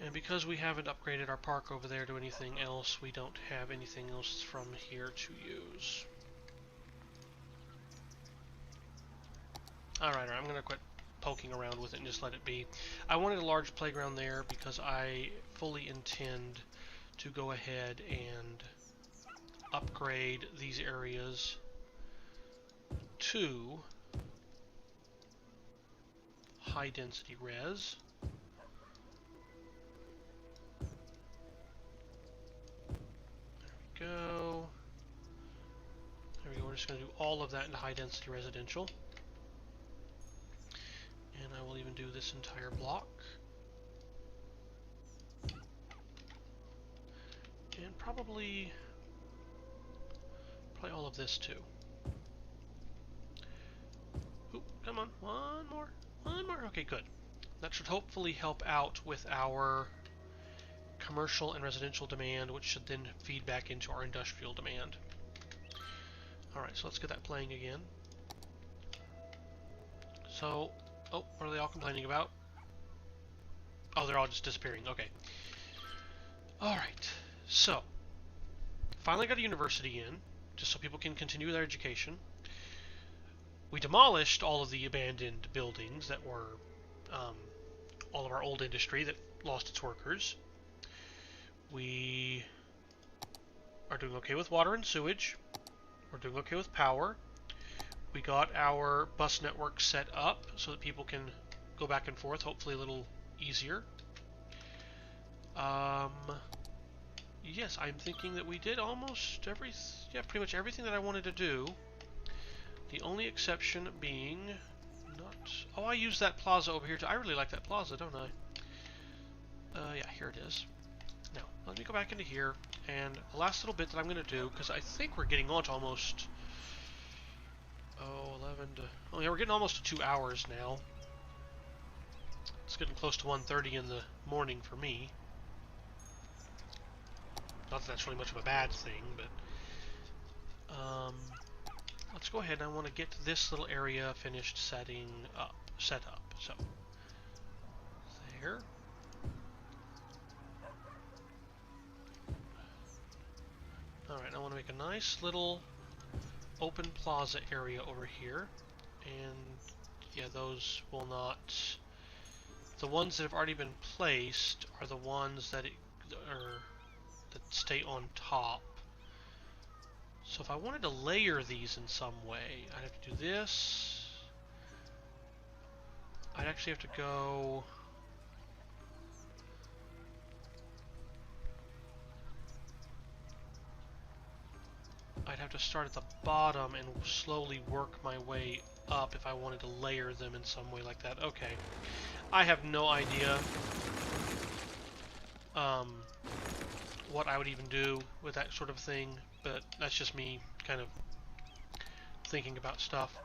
And because we haven't upgraded our park over there to anything else, we don't have anything else from here to use. Alright, I'm going to quit poking around with it and just let it be. I wanted a large playground there because I fully intend to go ahead and upgrade these areas to high density res. There we go. We're just going to do all of that into high density residential. And I will even do this entire block. And probably all of this too. Ooh, come on, one more. Okay, good. That should hopefully help out with our commercial and residential demand, which should then feed back into our industrial demand. Alright, so let's get that playing again. So, oh, what are they all complaining about? Oh, they're all just disappearing. Okay. Alright, so, finally got a university in, just so people can continue their education. We demolished all of the abandoned buildings that were all of our old industry that lost its workers. We are doing okay with water and sewage. We're doing okay with power. We got our bus network set up so that people can go back and forth, hopefully a little easier. Yes, I'm thinking that we did almost pretty much everything that I wanted to do. The only exception being not... Oh, I used that plaza over here too. I really like that plaza, don't I? Yeah, here it is. Now, let me go back into here, and the last little bit that I'm going to do, because I think we're getting on to almost... Oh, 11 to... Oh, yeah, we're getting almost to 2 hours now. It's getting close to 1:30 in the morning for me. Not that that's really much of a bad thing, but... let's go ahead. I want to get this little area finished set up. So, there. Alright, I want to make a nice little open plaza area over here. And, yeah, those will not... The ones that have already been placed are the ones that that stay on top. So if I wanted to layer these in some way, I'd have to do this. I'd actually have to go... I'd have to start at the bottom and slowly work my way up if I wanted to layer them in some way like that. Okay. I have no idea what I would even do with that sort of thing, but that's just me kind of thinking about stuff.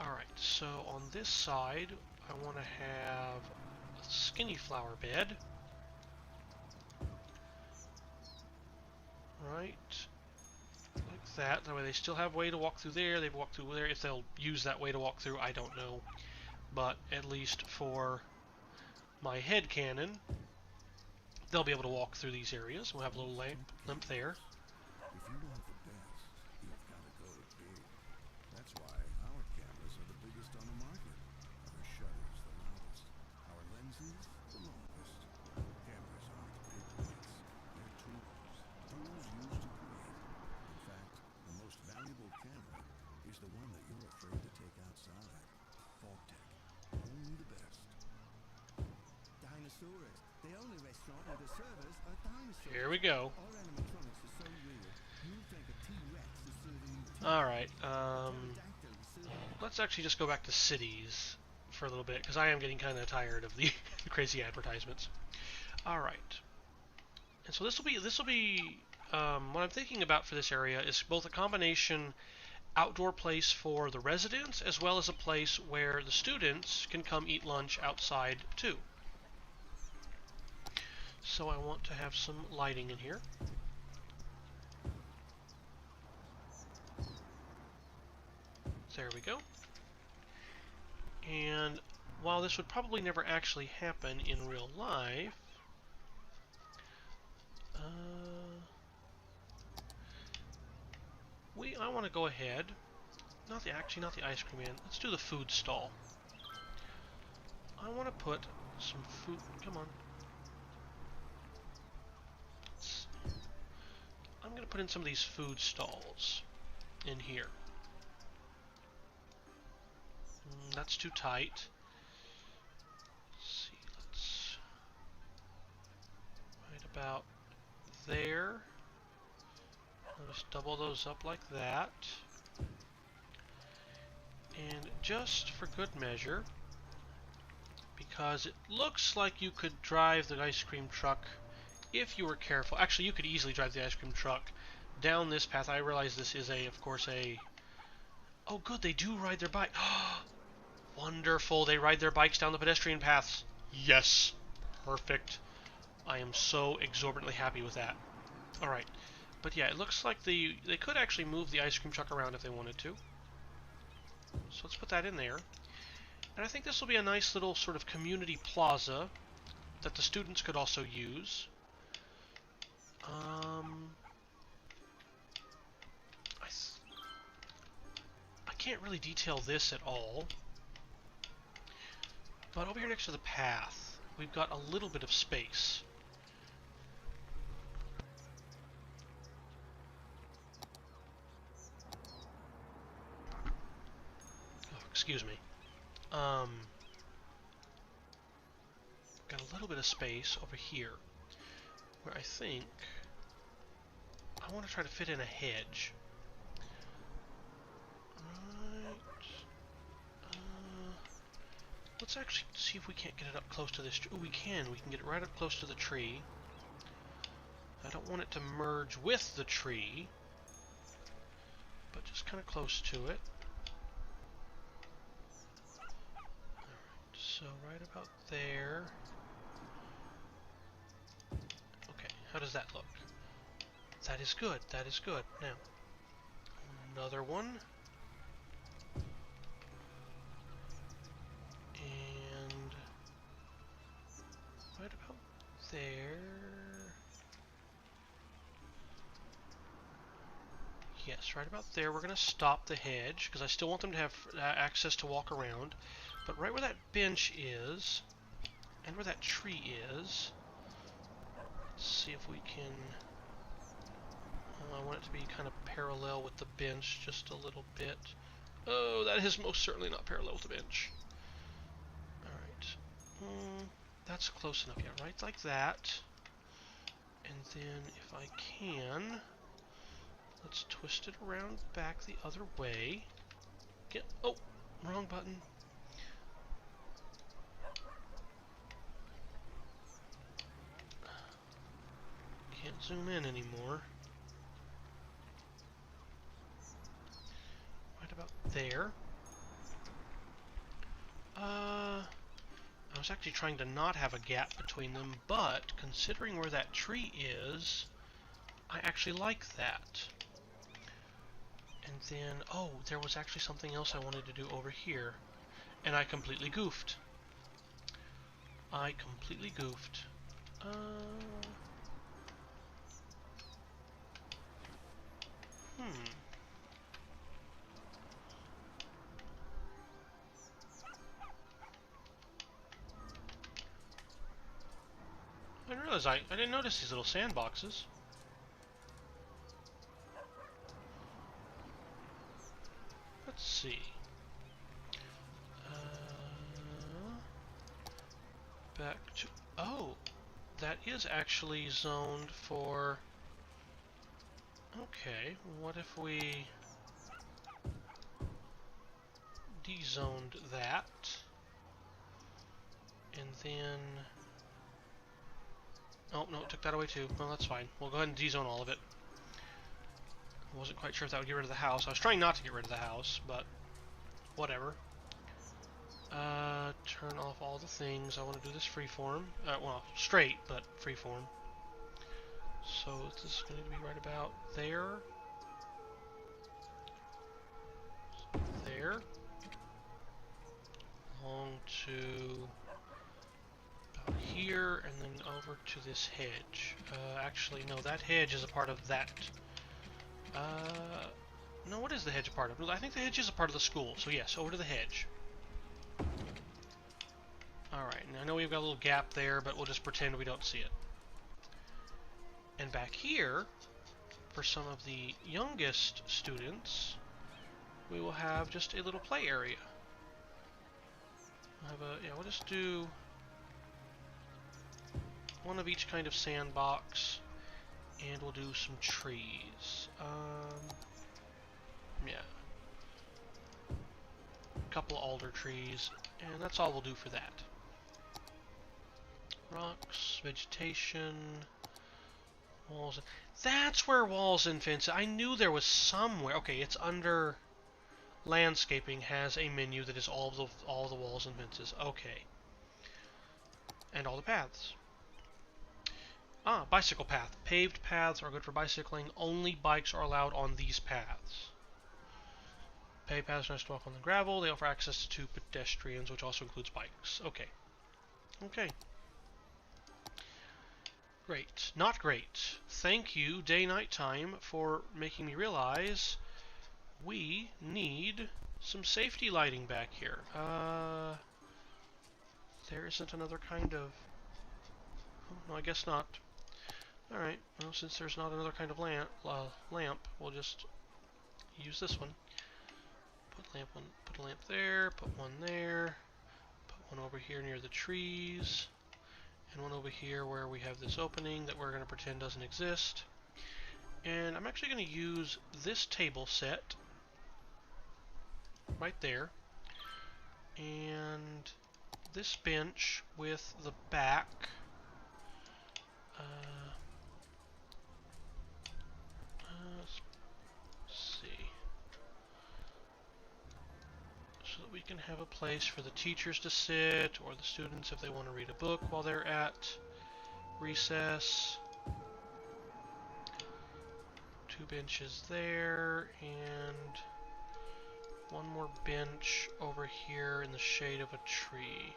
Alright, so on this side, I want to have a skinny flower bed. Right. Like that. That way they still have a way to walk through there. They've walked through there. If they'll use that way to walk through, I don't know. But at least for my head cannon, they'll be able to walk through these areas. We'll have a little limp there. If you want the best, you've got to go big. That's why our cameras are the biggest on the market. Our shutters the loudest. Our lenses the longest. Cameras aren't big lights. They're tools. Tools used to create. In fact, the most valuable camera is the one that you're afraid to take outside. Tech. Only the best. Dinosaurs. The only restaurant where the servers are dinosaurs. Here we go. Our animatronics are so real, you think a T-Rex is serving you. Alright, let's actually just go back to cities for a little bit, because I am getting kind of tired of the crazy advertisements. Alright. And so this will be what I'm thinking about for this area is both a combination outdoor place for the residents, as well as a place where the students can come eat lunch outside too. So I want to have some lighting in here. There we go. And while this would probably never actually happen in real life, I want to go ahead. Not the ice cream man. Let's do the food stall. I want to put some food. Come on. I'm going to put in some of these food stalls in here. That's too tight. Let's see. Let's right about there. I'll just double those up like that. And just for good measure, because it looks like you could drive the ice cream truck if you were careful, actually you could easily drive the ice cream truck down this path. I realize this is of course a... Oh good, they do ride their bike. Wonderful, they ride their bikes down the pedestrian paths. Yes, perfect. I am so exorbitantly happy with that. Alright, but yeah, it looks like they could actually move the ice cream truck around if they wanted to. So let's put that in there. And I think this will be a nice little sort of community plaza that the students could also use. I can't really detail this at all. But over here next to the path, we've got a little bit of space. Oh, excuse me. Got a little bit of space over here where I think I want to try to fit in a hedge. Right. Let's actually see if we can't get it up close to this tree. Oh, we can. We can get it right up close to the tree. I don't want it to merge with the tree, but just kind of close to it. Alright, so right about there. Okay, how does that look? That is good, that is good. Now, another one. And right about there. Yes, right about there. We're going to stop the hedge because I still want them to have access to walk around. But right where that bench is, and where that tree is, let's see if we can... I want it to be kind of parallel with the bench just a little bit. Oh, that is most certainly not parallel with the bench. Alright. That's close enough, yeah, right like that. And then if I can, let's twist it around back the other way. Oh, wrong button. Can't zoom in anymore. Right about there. I was actually trying to not have a gap between them, but considering where that tree is, I actually like that. And then, oh, there was actually something else I wanted to do over here, and I completely goofed. I completely goofed. I didn't realize I didn't notice these little sandboxes. Let's see. Back to... Oh! That is actually zoned for... Okay, what if we... dezoned that? And then... Oh, no, it took that away too. Well, that's fine. We'll go ahead and dezone all of it. I wasn't quite sure if that would get rid of the house. I was trying not to get rid of the house, but whatever. Turn off all the things. I want to do this freeform. Well, straight, but freeform. So this is going to be right about there. There. Along to about here, and then over to this hedge. Actually, no, that hedge is a part of that. No, what is the hedge a part of? I think the hedge is a part of the school, so yes, over to the hedge. Alright, now I know we've got a little gap there, but we'll just pretend we don't see it. And back here, for some of the youngest students, we will have just a little play area. We'll just do one of each kind of sandbox, and we'll do some trees. Yeah. A couple of alder trees, and that's all we'll do for that. Rocks, vegetation, Walls. That's where walls and fences. I knew there was somewhere. Okay, it's under landscaping. Has a menu that is all the walls and fences. Okay, and all the paths. Ah, bicycle path. Paved paths are good for bicycling. Only bikes are allowed on these paths. Paved paths are nice to walk on the gravel. They offer access to two pedestrians, which also includes bikes. Okay. Okay. Great. Not great. Thank you, Day-Night Time, for making me realize we need some safety lighting back here. There isn't another kind of... Oh, no, I guess not. Alright, well, since there's not another kind of lamp, we'll just use this one. Put a lamp there, put one there, put one over here near the trees, and one over here where we have this opening that we're going to pretend doesn't exist. And I'm actually going to use this table set right there, and this bench with the back. Let's see. So that we can have a place for the teachers to sit, or the students if they want to read a book while they're at recess. Two benches there, and one more bench over here in the shade of a tree.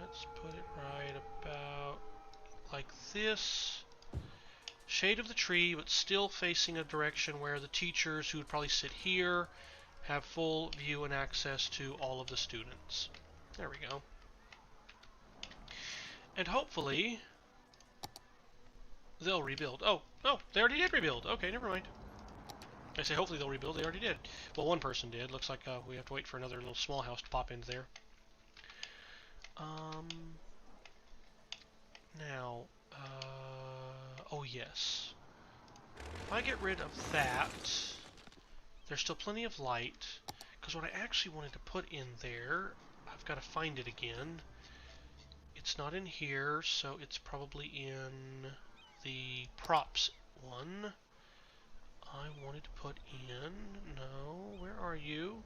Let's put it right about like this. Shade of the tree, but still facing a direction where the teachers, who would probably sit here, have full view and access to all of the students. There we go. And hopefully they'll rebuild. Oh, they already did rebuild. Okay, never mind. I say hopefully they'll rebuild. They already did. Well, one person did. Looks like we have to wait for another little small house to pop into there. Now, oh yes. If I get rid of that, there's still plenty of light, because what I actually wanted to put in there, I've got to find it again. It's not in here, so it's probably in the props one. I wanted to put in, no, where are you?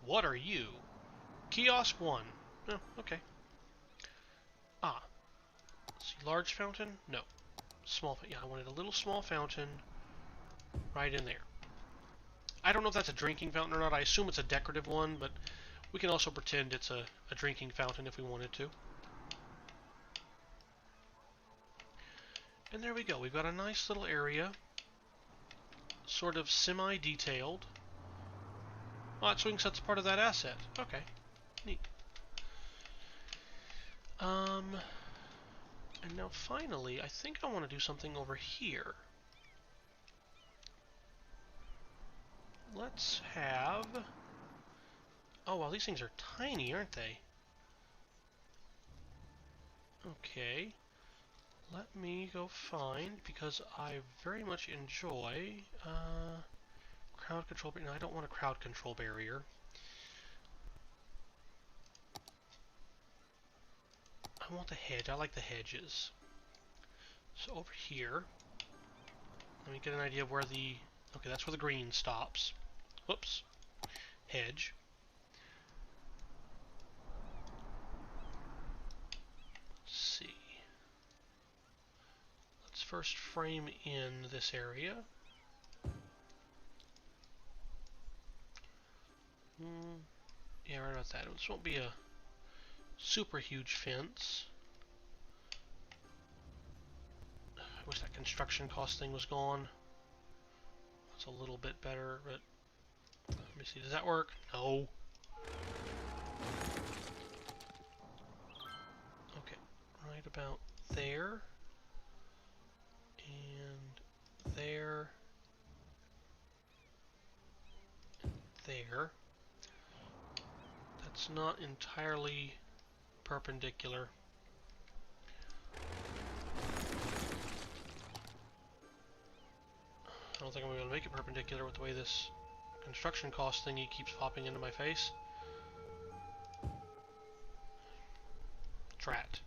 What are you? Kiosk 1. Oh, okay. Ah. See, large fountain? No. Small, yeah, I wanted a little small fountain right in there. I don't know if that's a drinking fountain or not. I assume it's a decorative one, but we can also pretend it's a drinking fountain if we wanted to. And there we go. We've got a nice little area, sort of semi-detailed. Oh, that swing set's part of that asset. Okay, neat. And now finally, I think I want to do something over here. Let's have... Oh, well, these things are tiny, aren't they? Okay. Let me go find, because I very much enjoy crowd control barrier. No, I don't want a crowd control barrier. I want the hedge. I like the hedges. So over here, let me get an idea of where the... Okay, that's where the green stops. Whoops. Hedge. Let's see. Let's first frame in this area. Yeah, right about that. This won't be a super huge fence. I wish that construction cost thing was gone. It's a little bit better, but let me see. Does that work? No. Okay, right about there. And there. And there. That's not entirely perpendicular. I don't think I'm going to be able to make it perpendicular with the way this construction cost thingy keeps popping into my face. Drat.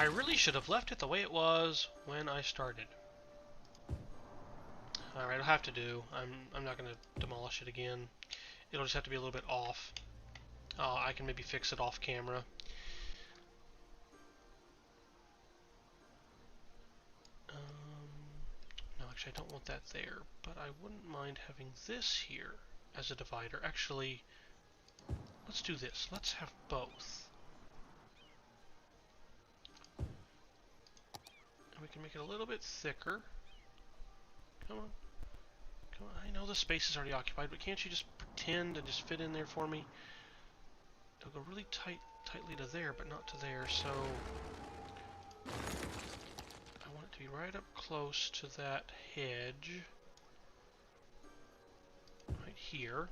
I really should have left it the way it was when I started. Alright, it'll have to do. I'm not going to demolish it again. It'll just have to be a little bit off. I can maybe fix it off camera. No, actually I don't want that there, but I wouldn't mind having this here as a divider. Actually, let's do this. Let's have both. And we can make it a little bit thicker. Come on. Come on. I know the space is already occupied, but can't you just pretend and just fit in there for me? It'll go really tightly to there, but not to there, so I want it to be right up close to that hedge. Right here.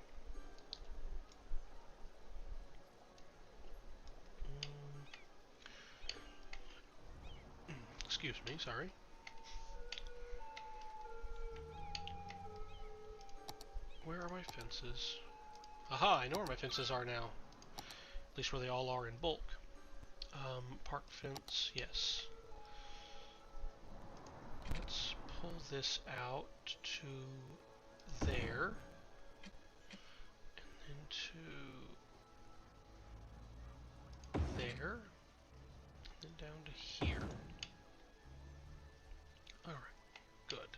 Excuse me, sorry. Where are my fences? Aha, I know where my fences are now. At least where they all are in bulk. Park fence, yes. Let's pull this out to there. And then to there. And then down to here. Alright, good.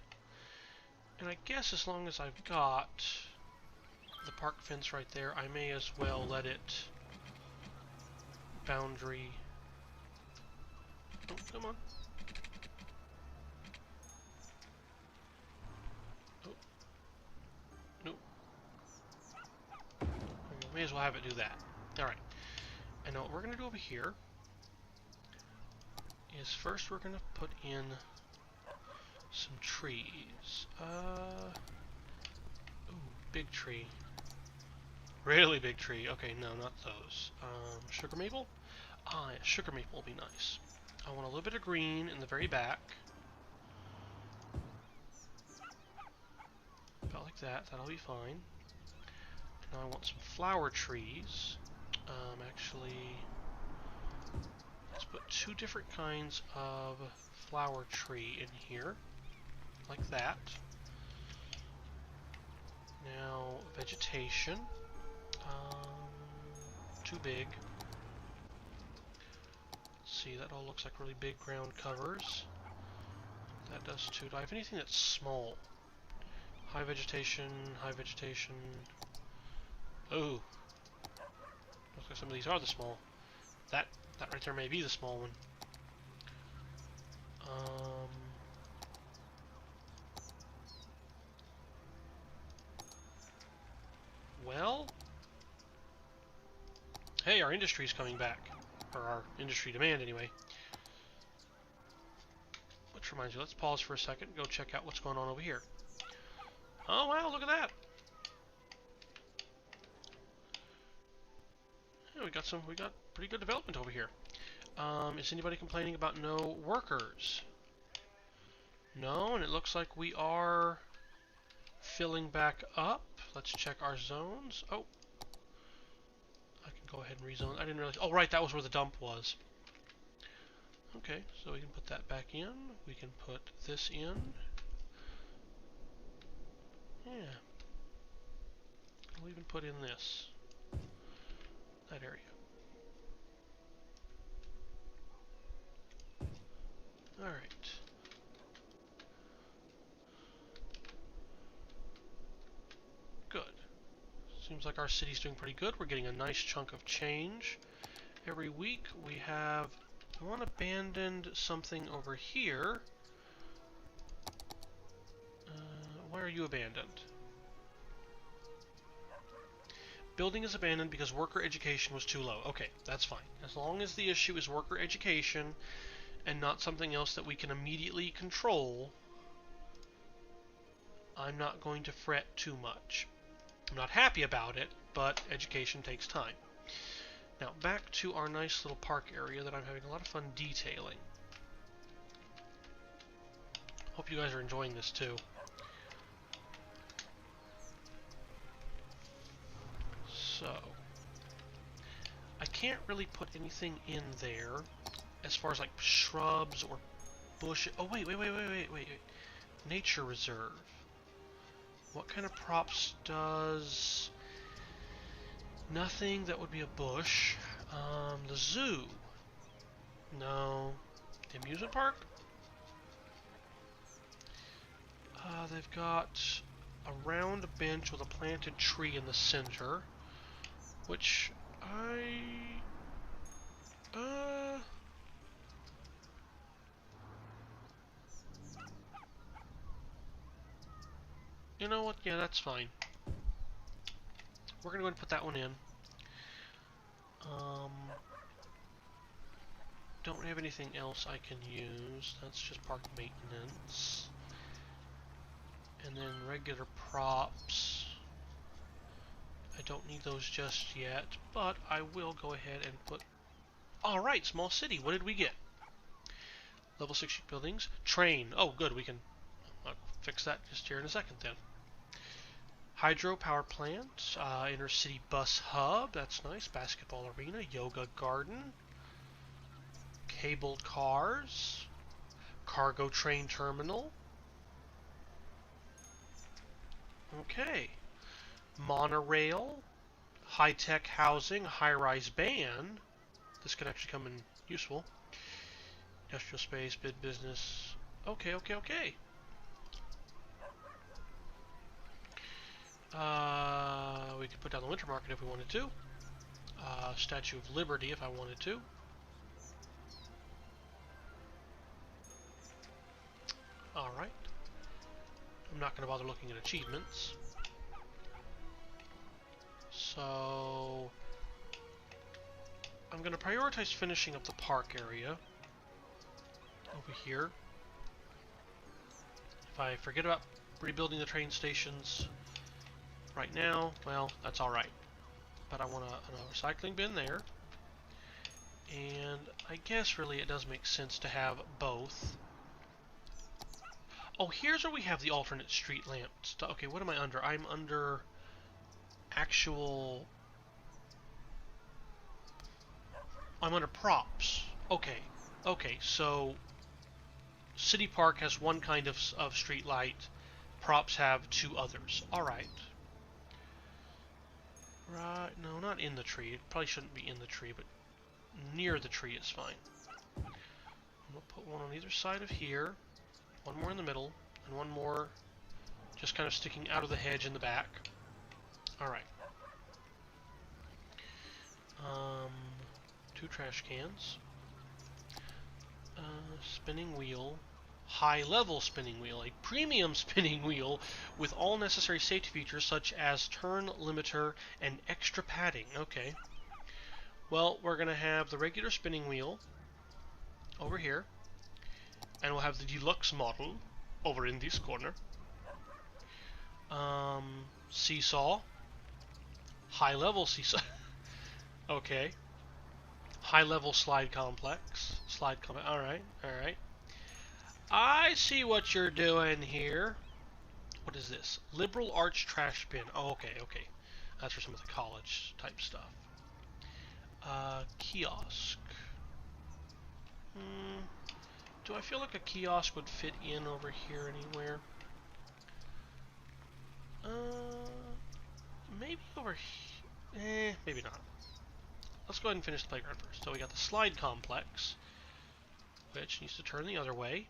And I guess as long as I've got the park fence right there, I may as well let it boundary. Oh, come on. Oh. Nope. Okay, may as well have it do that. Alright. And now what we're going to do over here is first we're going to put in some trees. Ooh, big tree. Really big tree. Okay, no, not those. Sugar maple? Ah, yeah, sugar maple will be nice. I want a little bit of green in the very back. About like that. That'll be fine. Now I want some flower trees. Actually, let's put two different kinds of flower tree in here. Like that. Now, vegetation. Too big. Let's see, that all looks like really big ground covers. That does too. Do I have anything that's small? High vegetation, high vegetation. Oh. Looks like some of these are the small. That right there may be the small one. Well, hey, our industry's coming back. Or our industry demand, anyway. Which reminds me, let's pause for a second and go check out what's going on over here. Oh, wow, look at that! Yeah, we got pretty good development over here. Is anybody complaining about no workers? No, and it looks like we are filling back up. Let's check our zones. Oh, I can go ahead and rezone. I didn't realize. Oh, right, that was where the dump was. Okay, so we can put that back in. We can put this in. Yeah. We'll even put in this. That area. Alright. Good. Seems like our city's doing pretty good. We're getting a nice chunk of change. Every week we have one abandoned something over here. Why are you abandoned? Building is abandoned because worker education was too low. Okay, that's fine. As long as the issue is worker education and not something else that we can immediately control, I'm not going to fret too much. I'm not happy about it, but education takes time. Now, back to our nice little park area that I'm having a lot of fun detailing. Hope you guys are enjoying this too. So, I can't really put anything in there as far as like shrubs or bushes. Oh, wait. Nature reserve. What kind of props does... Nothing that would be a bush. The zoo. No. The amusement park? They've got a round bench with a planted tree in the center, which you know what? Yeah, that's fine. We're gonna go ahead and put that one in. Don't have anything else I can use. That's just park maintenance. And then regular props. I don't need those just yet, but I will go ahead and put... Alright, small city. What did we get? Level 6 buildings. Train. Oh, good. We can fix that just here in a second then. Hydro power plant. Inner city bus hub. That's nice. Basketball arena. Yoga garden. Cabled cars. Cargo train terminal. Okay. Monorail. High-tech housing. High-rise band. This could actually come in useful. Industrial space, bid business. Okay. We could put down the winter market if we wanted to. Statue of Liberty if I wanted to. Alright. I'm not going to bother looking at achievements. So... I'm going to prioritize finishing up the park area. Over here. If I forget about rebuilding the train stations right now, well, that's alright. But I want a recycling bin there. And I guess really it does make sense to have both. Oh, here's where we have the alternate street lamps. Okay, what am I under? I'm under actual... I'm under props. Okay, so City Park has one kind of street light. Props have two others. Alright. Right, no, not in the tree. It probably shouldn't be in the tree, but near the tree is fine. I'm going to put one on either side of here. One more in the middle, and one more just kind of sticking out of the hedge in the back. Alright. 2 trash cans. Spinning wheel. High-level spinning wheel. A premium spinning wheel with all necessary safety features such as turn limiter and extra padding. Okay. Well, we're going to have the regular spinning wheel over here. And we'll have the deluxe model over in this corner. Seesaw. High-level seesaw. Okay. High-level slide complex. Alright. I see what you're doing here. What is this? Liberal arch trash bin. Oh, okay. That's for some of the college type stuff. Kiosk. Do I feel like a kiosk would fit in over here anywhere? Maybe over here. Maybe not. Let's go ahead and finish the playground first. So we got the slide complex, which needs to turn the other way.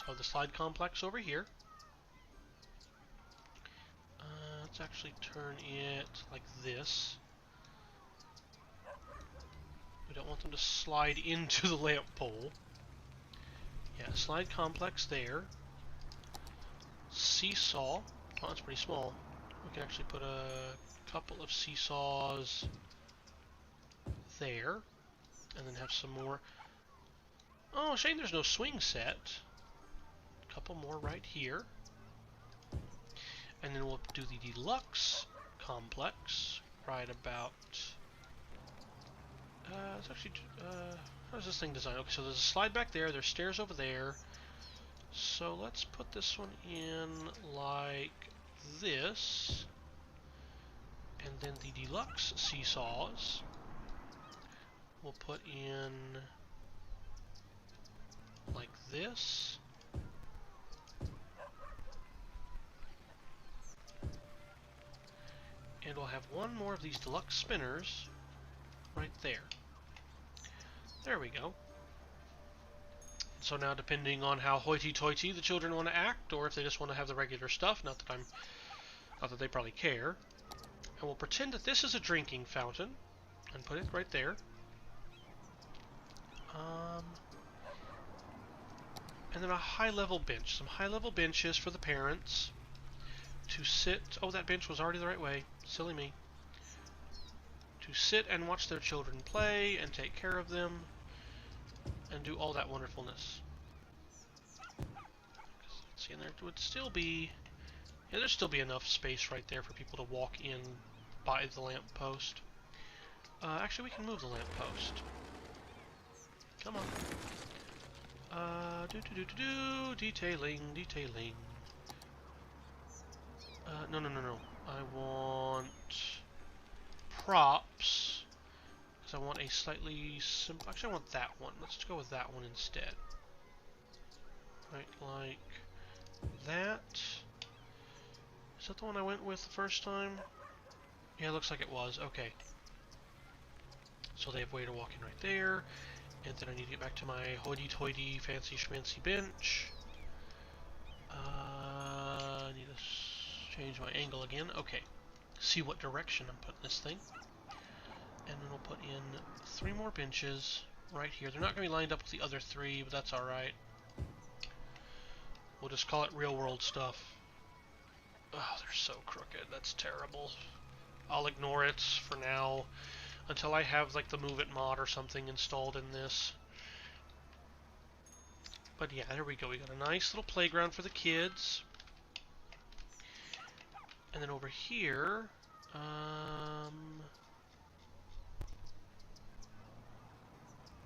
So the slide complex over here. Let's actually turn it like this. We don't want them to slide into the lamp pole. Yeah, slide complex there. Seesaw. Oh, that's pretty small. We can actually put a couple of seesaws there. And then have some more. Oh, shame there's no swing set. A couple more right here. And then we'll do the deluxe complex right about... it's actually... how's this thing designed? Okay, so there's a slide back there, there's stairs over there. So let's put this one in like this. And then the deluxe seesaws we'll put in like this. And we'll have one more of these deluxe spinners right there. There we go. So now, depending on how hoity-toity the children want to act, or if they just want to have the regular stuff, not that they probably care, and we'll pretend that this is a drinking fountain, and put it right there. And then a high-level bench. Some high-level benches for the parents to sit. Oh, that bench was already the right way. Silly me. To sit and watch their children play and take care of them and do all that wonderfulness. Let's see, and there would still be, yeah, there'd still be enough space right there for people to walk in by the lamppost. Actually, we can move the lamppost. Come on. Detailing. No. I want props, because I want a slightly simple. Actually, I want that one. Let's just go with that one instead. Right, like that. Is that the one I went with the first time? Yeah, it looks like it was. Okay. So they have a way to walk in right there. And then I need to get back to my hoity-toity, fancy schmancy bench. I need to change my angle again. Okay. See what direction I'm putting this thing. And then we'll put in 3 more benches right here. They're not going to be lined up with the other 3, but that's alright. We'll just call it real-world stuff. Oh, they're so crooked. That's terrible. I'll ignore it for now, until I have like the Move It mod or something installed in this. But yeah, there we go. We got a nice little playground for the kids. And then over here,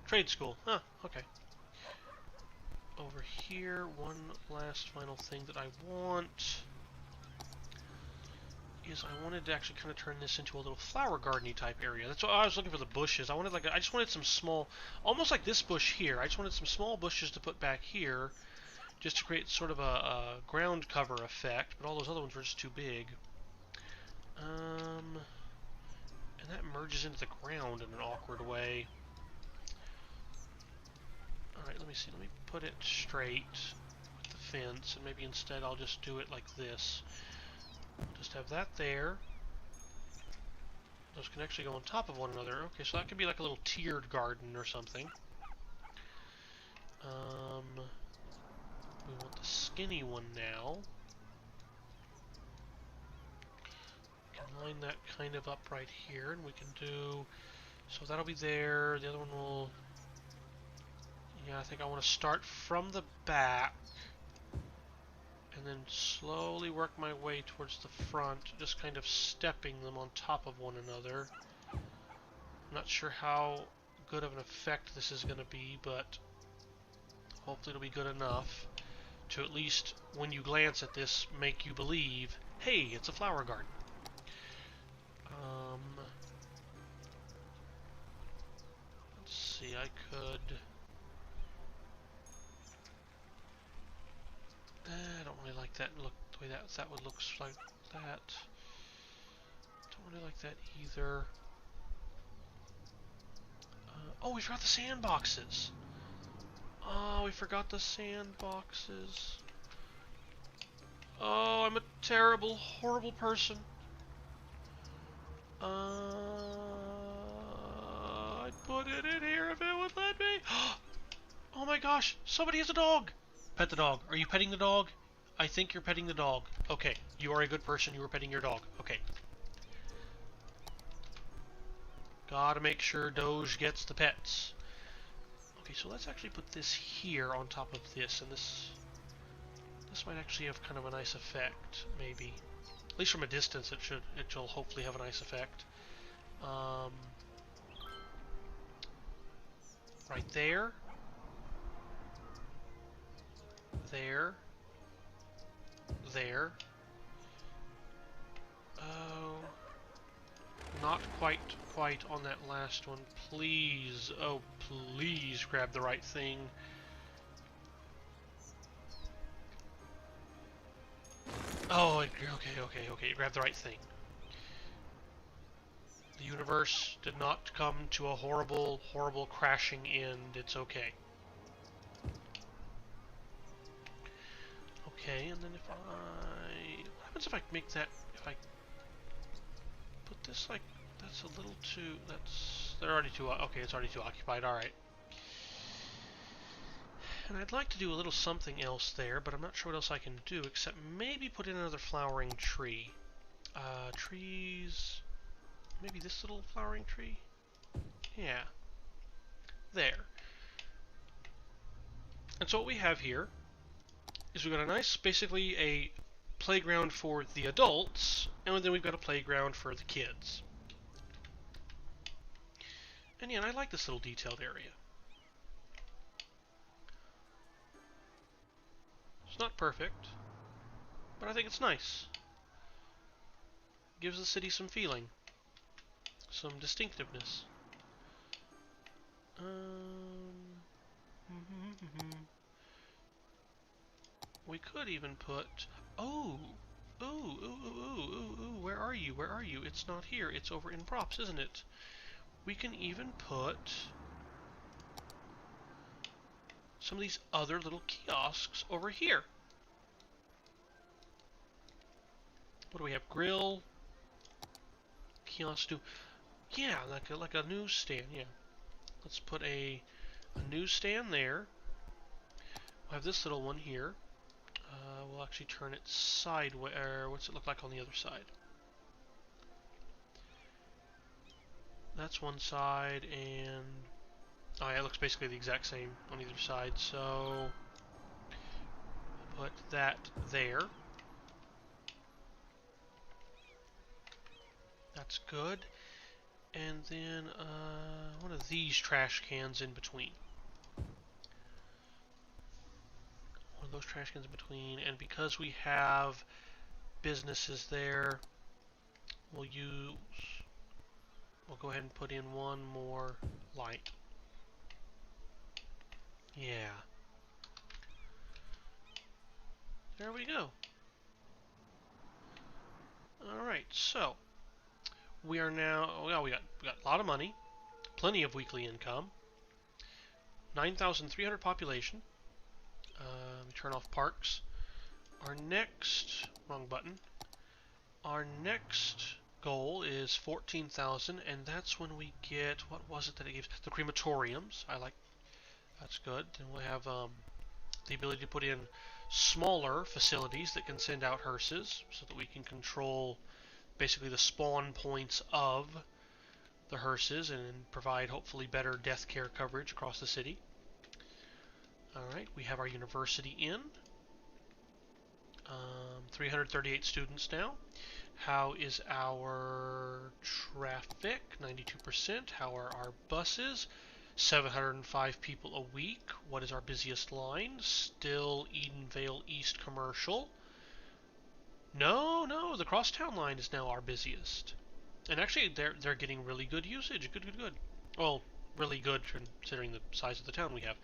trade school. Huh, okay. Over here, one last final thing that I want is I wanted to actually kind of turn this into a little flower garden-y type area. That's why I was looking for the bushes. I just wanted some small, almost like this bush here. I just wanted some small bushes to put back here, just to create sort of a ground cover effect. But all those other ones were just too big. And that merges into the ground in an awkward way. All right, let me see. Let me put it straight with the fence, and maybe instead I'll just do it like this. Just have that there. Those can actually go on top of one another. Okay, so that could be like a little tiered garden or something. We want the skinny one now. We can line that kind of up right here, and we can do... So that'll be there. The other one will... Yeah, I think I want to start from the back and then slowly work my way towards the front, just kind of stepping them on top of one another. I'm not sure how good of an effect this is going to be, but hopefully it'll be good enough to at least, when you glance at this, make you believe, hey, it's a flower garden. Let's see, I could... I don't really like that look, the way that would look like that. Don't really like that either. Oh, we forgot the sandboxes. Oh, we forgot the sandboxes. Oh, I'm a terrible, horrible person. I'd put it in here if it would let me. Oh my gosh, somebody has a dog. Pet the dog. Are you petting the dog? I think you're petting the dog. Okay, you are a good person. You are petting your dog. Okay. Gotta make sure Doge gets the pets. Okay, so let's actually put this here on top of this, and this might actually have kind of a nice effect, maybe. At least from a distance, it'll hopefully have a nice effect. Right there. There. Oh. Not quite on that last one. Please, oh please grab the right thing. Oh, okay, grab the right thing. The universe did not come to a horrible, horrible crashing end. It's okay. Okay, and then if I... What happens if I make that... If I put this like... That's a little too... That's... They're already too... Okay, it's already too occupied. Alright. And I'd like to do a little something else there, but I'm not sure what else I can do, except maybe put in another flowering tree. Trees... Maybe this little flowering tree? Yeah. There. And so what we have here is we've got a nice, basically a playground for the adults, and then we've got a playground for the kids. And yeah, I like this little detailed area. It's not perfect, but I think it's nice. Gives the city some feeling, some distinctiveness. We could even put... Oh! Ooh, where are you? Where are you? It's not here. It's over in props, isn't it? We can even put some of these other little kiosks over here. What do we have? Grill, kiosk, yeah, like a newsstand. Yeah, let's put a newsstand there. We'll have this little one here. We'll actually turn it sideways. What's it look like on the other side? That's one side, and oh yeah, it looks basically the exact same on either side. So we'll put that there. That's good. And then one of these trash cans in between. One of those trash cans in between. And because we have businesses there, we'll go ahead and put in one more light. Yeah. There we go. Alright, so we are now, well, we got a lot of money, plenty of weekly income, 9,300 population. We turn off parks. Our next, wrong button. Our next goal is 14,000, and that's when we get, what was it that it gives? The crematoriums. That's good. Then we'll have the ability to put in smaller facilities that can send out hearses, so that we can control basically the spawn points of the hearses and provide hopefully better death care coverage across the city. Alright, we have our university in. 338 students now. How is our traffic? 92%. How are our buses? 705 people a week. What is our busiest line? Still Edenvale East Commercial. No, the crosstown line is now our busiest. And actually, they're getting really good usage. Good. Well, really good considering the size of the town we have.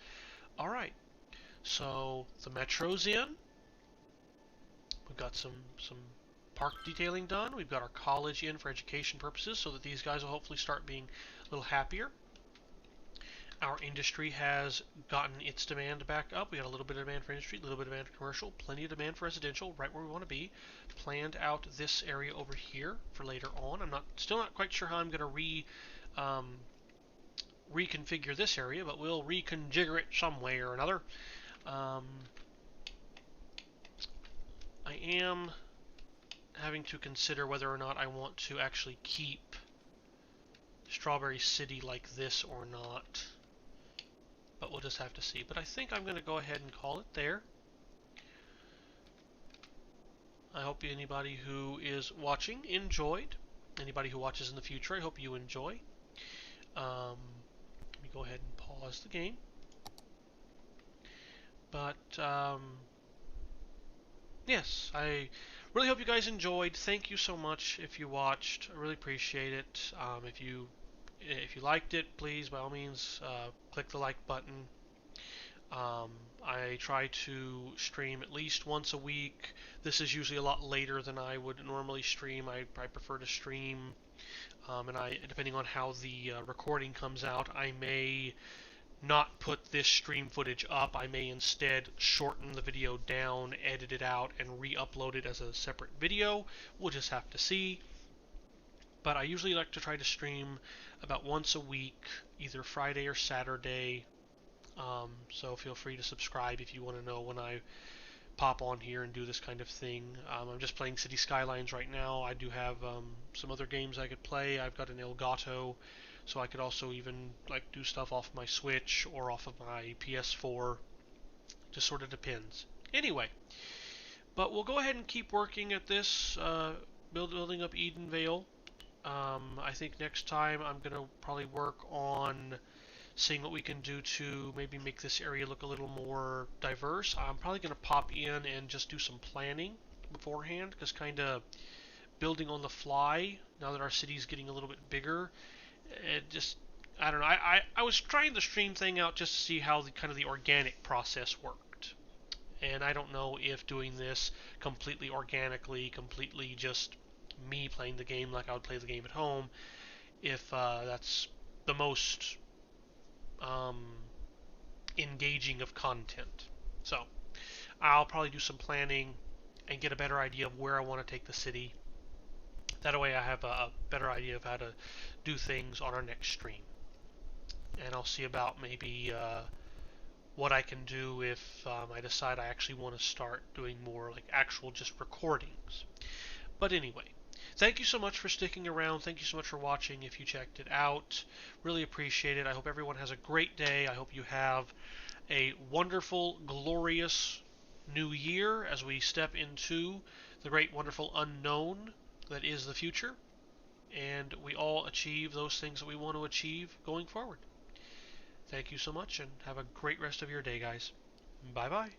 Alright, so the metro's in. We've got some park detailing done. We've got our college in for education purposes so that these guys will hopefully start being a little happier. Our industry has gotten its demand back up. We got a little bit of demand for industry, a little bit of demand for commercial, plenty of demand for residential, right where we want to be. Planned out this area over here for later on. I'm still not quite sure how I'm going to reconfigure this area, but we'll reconfigure it some way or another. I am having to consider whether or not I want to actually keep Strawberry City like this or not. But we'll just have to see. But I think I'm going to go ahead and call it there. I hope anybody who is watching enjoyed. Anybody who watches in the future, I hope you enjoy. Let me go ahead and pause the game. But, yes, I really hope you guys enjoyed. Thank you so much if you watched. I really appreciate it. If you liked it, please by all means click the like button. I try to stream at least once a week. This is usually a lot later than I would normally stream. I prefer to stream, and depending on how the recording comes out, I may not put this stream footage up. I may instead shorten the video down, edit it out, and re-upload it as a separate video. We'll just have to see. But I usually like to try to stream about once a week, either Friday or Saturday. So feel free to subscribe if you want to know when I pop on here and do this kind of thing. I'm just playing City Skylines right now. I do have some other games I could play. I've got an Elgato, so I could also even like do stuff off my Switch or off of my PS4. Just sort of depends. Anyway, but we'll go ahead and keep working at this, building up Edenvale. I think next time I'm going to probably work on seeing what we can do to maybe make this area look a little more diverse. I'm probably going to pop in and just do some planning beforehand, because kind of building on the fly, now that our city's getting a little bit bigger, I don't know. I was trying the stream thing out just to see how the organic process worked. And I don't know if doing this completely organically, completely just me playing the game like I would play the game at home, if that's the most engaging of content. So I'll probably do some planning and get a better idea of where I want to take the city. That way I have a better idea of how to do things on our next stream. And I'll see about maybe what I can do if I decide I actually want to start doing more like actual just recordings. But anyway, thank you so much for sticking around. Thank you so much for watching if you checked it out. Really appreciate it. I hope everyone has a great day. I hope you have a wonderful, glorious new year as we step into the great, wonderful unknown that is the future. And we all achieve those things that we want to achieve going forward. Thank you so much, and have a great rest of your day, guys. Bye-bye.